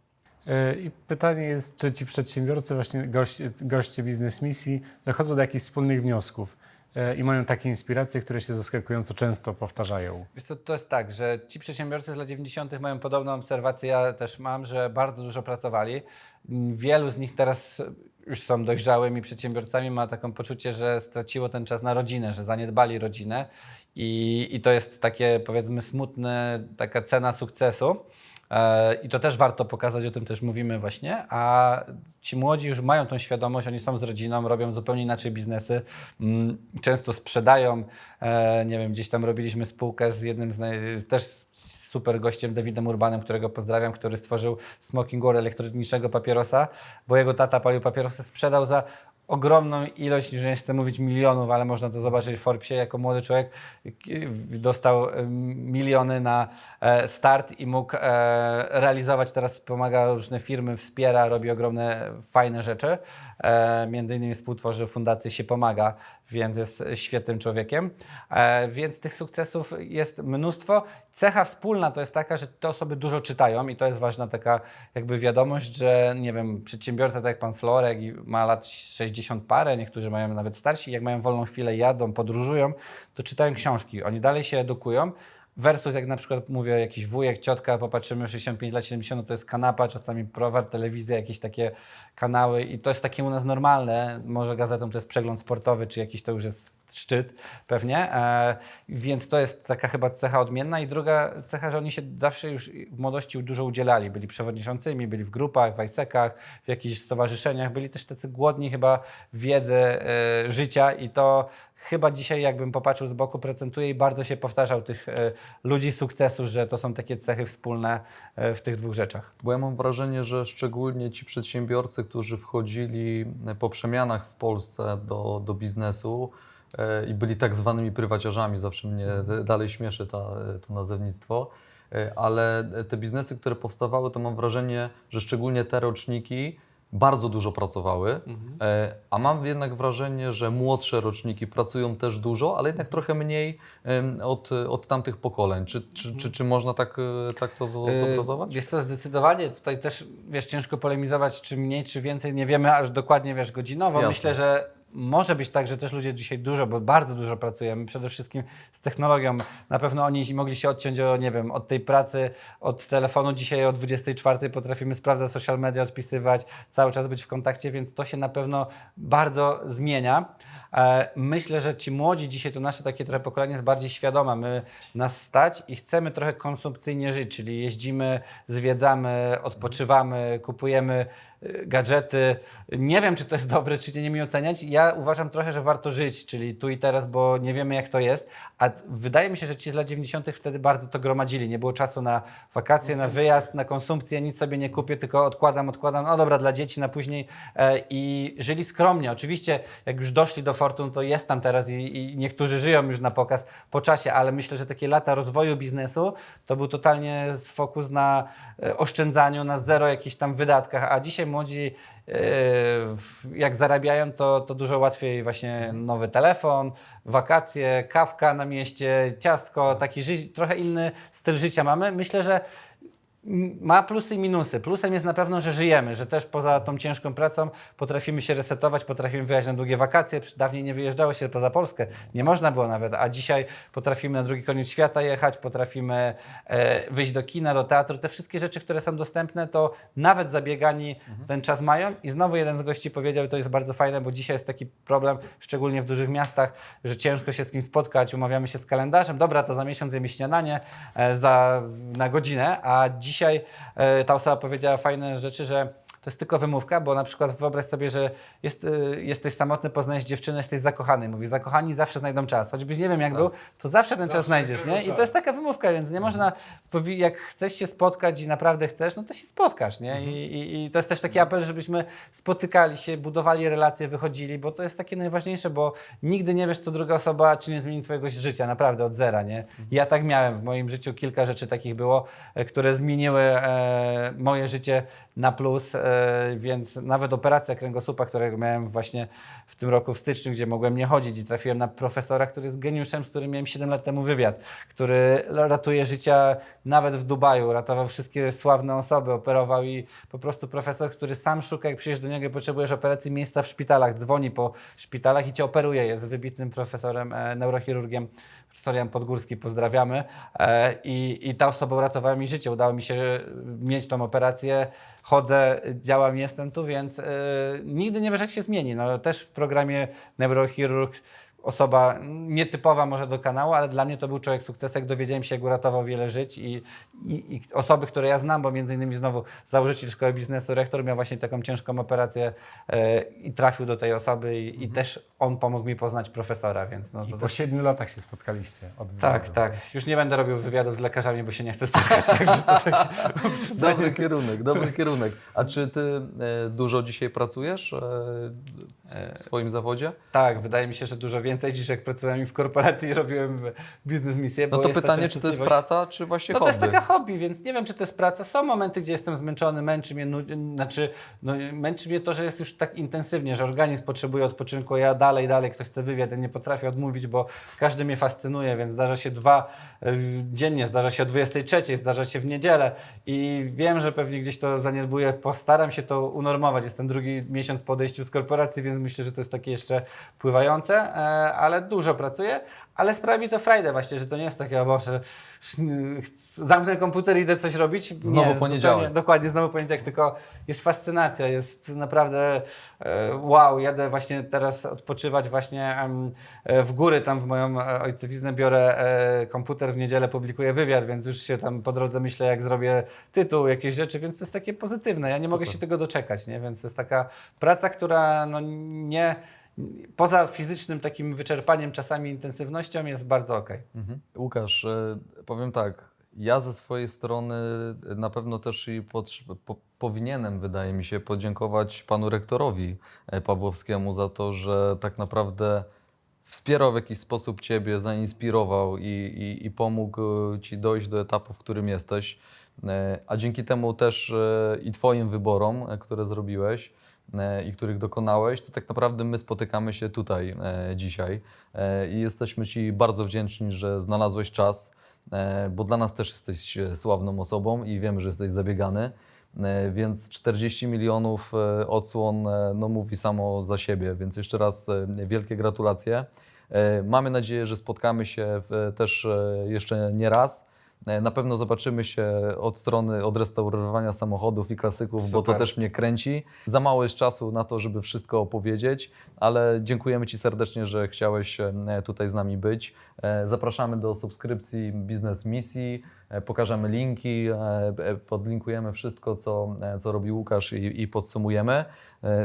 [SPEAKER 2] I pytanie jest, czy ci przedsiębiorcy, właśnie goście Biznes Misji, dochodzą do jakichś wspólnych wniosków i mają takie inspiracje, które się zaskakująco często powtarzają.
[SPEAKER 1] Wiesz co, to jest tak, że ci przedsiębiorcy z lat 90. mają podobną obserwację, ja też mam, że bardzo dużo pracowali. Wielu z nich teraz już są dojrzałymi przedsiębiorcami, ma taką poczucie, że straciło ten czas na rodzinę, że zaniedbali rodzinę i to jest takie, powiedzmy, smutne, taka cena sukcesu. I to też warto pokazać, o tym też mówimy właśnie, a ci młodzi już mają tą świadomość, oni są z rodziną, robią zupełnie inaczej biznesy, często sprzedają, nie wiem, gdzieś tam robiliśmy spółkę z jednym też super gościem, Dawidem Urbanem, którego pozdrawiam, który stworzył Smoking War, elektronicznego papierosa, bo jego tata palił papierosy, sprzedał za ogromną ilość, że nie chcę mówić milionów, ale można to zobaczyć w Forbesie, jako młody człowiek dostał miliony na start i mógł realizować, teraz pomaga różne firmy, wspiera, robi ogromne, fajne rzeczy. Między innymi współtworzy fundację Się Pomaga, więc jest świetnym człowiekiem. Więc tych sukcesów jest mnóstwo. Cecha wspólna to jest taka, że te osoby dużo czytają i to jest ważna taka jakby wiadomość, że nie wiem, przedsiębiorca tak jak pan Florek i ma lat 60 parę, niektórzy mają nawet starsi, jak mają wolną chwilę, jadą, podróżują, to czytają książki. Oni dalej się edukują. Versus jak na przykład mówię, jakiś wujek, ciotka, popatrzymy 65 lat, 70, to jest kanapa, czasami browar, telewizja, jakieś takie kanały i to jest takie u nas normalne. Może gazetą to jest przegląd sportowy, czy jakiś to już jest szczyt pewnie, więc to jest taka chyba cecha odmienna i druga cecha, że oni się zawsze już w młodości dużo udzielali, byli przewodniczącymi, byli w grupach, w ISEC-ach, w jakichś stowarzyszeniach, byli też tacy głodni chyba wiedzy, życia i to chyba dzisiaj jakbym popatrzył z boku procentuje i bardzo się powtarzał tych ludzi sukcesu, że to są takie cechy wspólne w tych dwóch rzeczach.
[SPEAKER 3] Bo ja mam wrażenie, że szczególnie ci przedsiębiorcy, którzy wchodzili po przemianach w Polsce do biznesu i byli tak zwanymi prywaciarzami, zawsze mnie dalej śmieszy to nazewnictwo, ale te biznesy, które powstawały, to mam wrażenie, że szczególnie te roczniki bardzo dużo pracowały, a mam jednak wrażenie, że młodsze roczniki pracują też dużo, ale jednak trochę mniej od tamtych pokoleń. Czy można tak to zobrazować?
[SPEAKER 1] Wiesz co, zdecydowanie tutaj też, wiesz, ciężko polemizować, czy mniej, czy więcej, nie wiemy aż dokładnie, wiesz, godzinowo.
[SPEAKER 3] Jasne.
[SPEAKER 1] Myślę, że może być tak, że też ludzie dzisiaj dużo, bo bardzo dużo pracujemy, przede wszystkim z technologią. Na pewno oni mogli się odciąć nie wiem, od tej pracy, od telefonu. Dzisiaj o 24 potrafimy sprawdzać social media, odpisywać, cały czas być w kontakcie, więc to się na pewno bardzo zmienia. Myślę, że ci młodzi dzisiaj, to nasze takie trochę pokolenie jest bardziej świadome. My nas stać i chcemy trochę konsumpcyjnie żyć, czyli jeździmy, zwiedzamy, odpoczywamy, kupujemy gadżety. Nie wiem, czy to jest dobre, czy nie mi oceniać. Ja uważam trochę, że warto żyć, czyli tu i teraz, bo nie wiemy, jak to jest. A wydaje mi się, że ci z lat 90. wtedy bardzo to gromadzili. Nie było czasu na wakacje, na wyjazd, na konsumpcję, nic sobie nie kupię, tylko odkładam. No dobra, dla dzieci na później. I żyli skromnie. Oczywiście, jak już doszli do fortun, to jest tam teraz i niektórzy żyją już na pokaz po czasie, ale myślę, że takie lata rozwoju biznesu to był totalnie fokus na oszczędzaniu, na zero jakichś tam wydatkach, a dzisiaj młodzi jak zarabiają, to dużo łatwiej właśnie nowy telefon, wakacje, kawka na mieście, ciastko, taki trochę inny styl życia mamy. Myślę, że ma plusy i minusy. Plusem jest na pewno, że żyjemy, że też poza tą ciężką pracą potrafimy się resetować, potrafimy wyjechać na długie wakacje. Dawniej nie wyjeżdżało się poza Polskę, nie można było nawet, a dzisiaj potrafimy na drugi koniec świata jechać, potrafimy wyjść do kina, do teatru. Te wszystkie rzeczy, które są dostępne, to nawet zabiegani ten czas mają. I znowu jeden z gości powiedział, i to jest bardzo fajne, bo dzisiaj jest taki problem, szczególnie w dużych miastach, że ciężko się z kim spotkać, umawiamy się z kalendarzem, dobra, to za miesiąc jemy śniadanie na godzinę, a dzisiaj ta osoba powiedziała fajne rzeczy, że to jest tylko wymówka, bo na przykład wyobraź sobie, że jesteś samotny, poznajesz dziewczynę, jesteś zakochany. Mówi, zakochani zawsze znajdą czas. Choćbyś nie wiem jak był, to zawsze ten czas znajdziesz, nie? I to jest taka wymówka, więc nie można, jak chcesz się spotkać i naprawdę chcesz, no to się spotkasz, nie? I to jest też taki apel, żebyśmy spotykali się, budowali relacje, wychodzili, bo to jest takie najważniejsze, bo nigdy nie wiesz, co druga osoba, czy nie zmieni twojego życia, naprawdę od zera, nie? Ja tak miałem w moim życiu, kilka rzeczy takich było, które zmieniły moje życie na plus, więc nawet operacja kręgosłupa, którego miałem właśnie w tym roku w styczniu, gdzie mogłem nie chodzić i trafiłem na profesora, który jest geniuszem, z którym miałem 7 lat temu wywiad, który ratuje życia nawet w Dubaju, ratował wszystkie sławne osoby, operował i po prostu profesor, który sam szuka, jak przyjdziesz do niego i potrzebujesz operacji, miejsca w szpitalach, dzwoni po szpitalach i cię operuje, jest wybitnym profesorem, neurochirurgiem, profesor Jan Podgórski, pozdrawiamy. I ta osoba uratowała mi życie. Udało mi się mieć tą operację. Chodzę, działam, jestem tu, więc nigdy nie wiesz, jak się zmieni. No, też w programie neurochirurg, osoba nietypowa może do kanału, ale dla mnie to był człowiek sukcesek. Dowiedziałem się, jak uratował wiele żyć i osoby, które ja znam, bo między innymi znowu założyciel Szkoły Biznesu, rektor miał właśnie taką ciężką operację i trafił do tej osoby i też on pomógł mi poznać profesora, więc no
[SPEAKER 2] I
[SPEAKER 1] to
[SPEAKER 2] po
[SPEAKER 1] też...
[SPEAKER 2] 7 latach się spotkaliście od
[SPEAKER 1] Tak,
[SPEAKER 2] wywiadu.
[SPEAKER 1] tak. Już nie będę robił wywiadów z lekarzami, bo się nie chcę spotkać. Także to taki...
[SPEAKER 3] Dobry kierunek, dobry kierunek. A czy ty dużo dzisiaj pracujesz w swoim zawodzie?
[SPEAKER 1] Tak, wydaje mi się, że dużo więcej niż jak pracowałem w korporacji i robiłem biznes misję.
[SPEAKER 3] No
[SPEAKER 1] bo
[SPEAKER 3] to
[SPEAKER 1] jest ta
[SPEAKER 3] pytanie, czy to jest
[SPEAKER 1] częstotliwość-
[SPEAKER 3] praca, czy właśnie
[SPEAKER 1] No to
[SPEAKER 3] hobby?
[SPEAKER 1] jest taka hobby, więc nie wiem, czy to jest praca. Są momenty, gdzie jestem zmęczony, męczy mnie, męczy mnie to, że jest już tak intensywnie, że organizm potrzebuje odpoczynku, ja dalej, ktoś chce wywiad, ja nie potrafię odmówić, bo każdy mnie fascynuje, więc zdarza się 2 dziennie, zdarza się o 23, zdarza się w niedzielę i wiem, że pewnie gdzieś to zaniedbuję, postaram się to unormować. Jestem drugi miesiąc po odejściu z korporacji, więc myślę, że to jest takie jeszcze pływające. ale dużo pracuję, ale sprawia mi to frajdę właśnie, że to nie jest takie, o Boże, zamknę komputer i idę coś robić.
[SPEAKER 3] Znowu poniedziałek.
[SPEAKER 1] Zupełnie, dokładnie, znowu poniedziałek, tylko jest fascynacja, jest naprawdę wow, jadę właśnie teraz odpoczywać właśnie w góry, tam w moją ojcowiznę biorę komputer, w niedzielę publikuję wywiad, więc już się tam po drodze myślę, jak zrobię tytuł, jakieś rzeczy, więc to jest takie pozytywne, ja nie mogę się tego doczekać, nie? Więc to jest taka praca, która no nie... Poza fizycznym takim wyczerpaniem, czasami intensywnością jest bardzo okej.
[SPEAKER 3] Łukasz, powiem tak, ja ze swojej strony na pewno też i powinienem, wydaje mi się, podziękować panu rektorowi Pawłowskiemu za to, że tak naprawdę wspierał w jakiś sposób Ciebie, zainspirował i pomógł Ci dojść do etapu, w którym jesteś. A dzięki temu też i Twoim wyborom, które zrobiłeś, i których dokonałeś, to tak naprawdę my spotykamy się tutaj dzisiaj i jesteśmy Ci bardzo wdzięczni, że znalazłeś czas, bo dla nas też jesteś sławną osobą i wiemy, że jesteś zabiegany, więc 40 milionów odsłon no, mówi samo za siebie, więc jeszcze raz wielkie gratulacje. Mamy nadzieję, że spotkamy się też jeszcze nie raz. Na pewno zobaczymy się od strony odrestaurowania samochodów i klasyków, bo to
[SPEAKER 1] Super.
[SPEAKER 3] też mnie kręci. Za mało jest czasu na to, żeby wszystko opowiedzieć, ale dziękujemy Ci serdecznie, że chciałeś tutaj z nami być. Zapraszamy do subskrypcji Biznes Misji, pokażemy linki, podlinkujemy wszystko, co robi Łukasz i podsumujemy.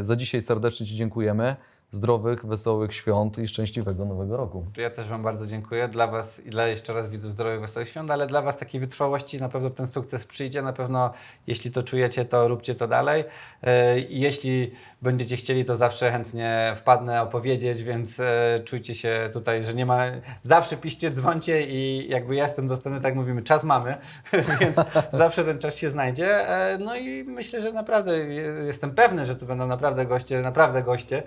[SPEAKER 3] Za dzisiaj serdecznie Ci dziękujemy. Zdrowych, wesołych świąt i szczęśliwego Nowego Roku.
[SPEAKER 1] Ja też Wam bardzo dziękuję. Dla Was i dla jeszcze raz widzów zdrowych, wesołych świąt, ale dla Was takiej wytrwałości na pewno ten sukces przyjdzie. Na pewno jeśli to czujecie, to róbcie to dalej. Jeśli będziecie chcieli, to zawsze chętnie wpadnę opowiedzieć, więc czujcie się tutaj, że nie ma... Zawsze piszcie, dzwońcie i jakby ja jestem dostępny, tak mówimy, czas mamy, więc zawsze ten czas się znajdzie. No i myślę, że naprawdę jestem pewny, że tu będą naprawdę goście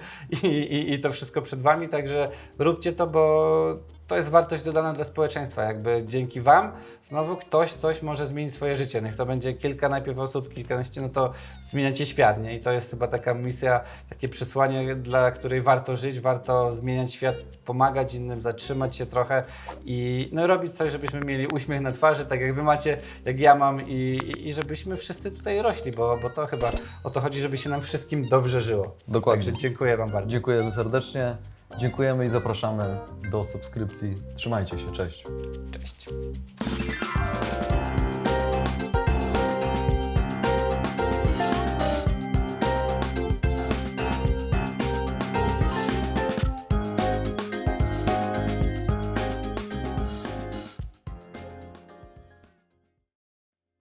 [SPEAKER 1] i to wszystko przed Wami, także róbcie to, bo to jest wartość dodana dla społeczeństwa. Jakby dzięki Wam znowu ktoś coś może zmienić swoje życie. Niech to będzie kilka najpierw osób, kilkanaście, no to zmieniacie świat, nie? I to jest chyba taka misja, takie przesłanie, dla której warto żyć, warto zmieniać świat, pomagać innym, zatrzymać się trochę i no, robić coś, żebyśmy mieli uśmiech na twarzy, tak jak Wy macie, jak ja mam i żebyśmy wszyscy tutaj rośli, bo to chyba o to chodzi, żeby się nam wszystkim dobrze żyło.
[SPEAKER 3] Dokładnie.
[SPEAKER 1] Także dziękuję Wam bardzo.
[SPEAKER 3] Dziękujemy serdecznie, dziękujemy i zapraszamy do subskrypcji. Trzymajcie się, cześć.
[SPEAKER 1] Cześć.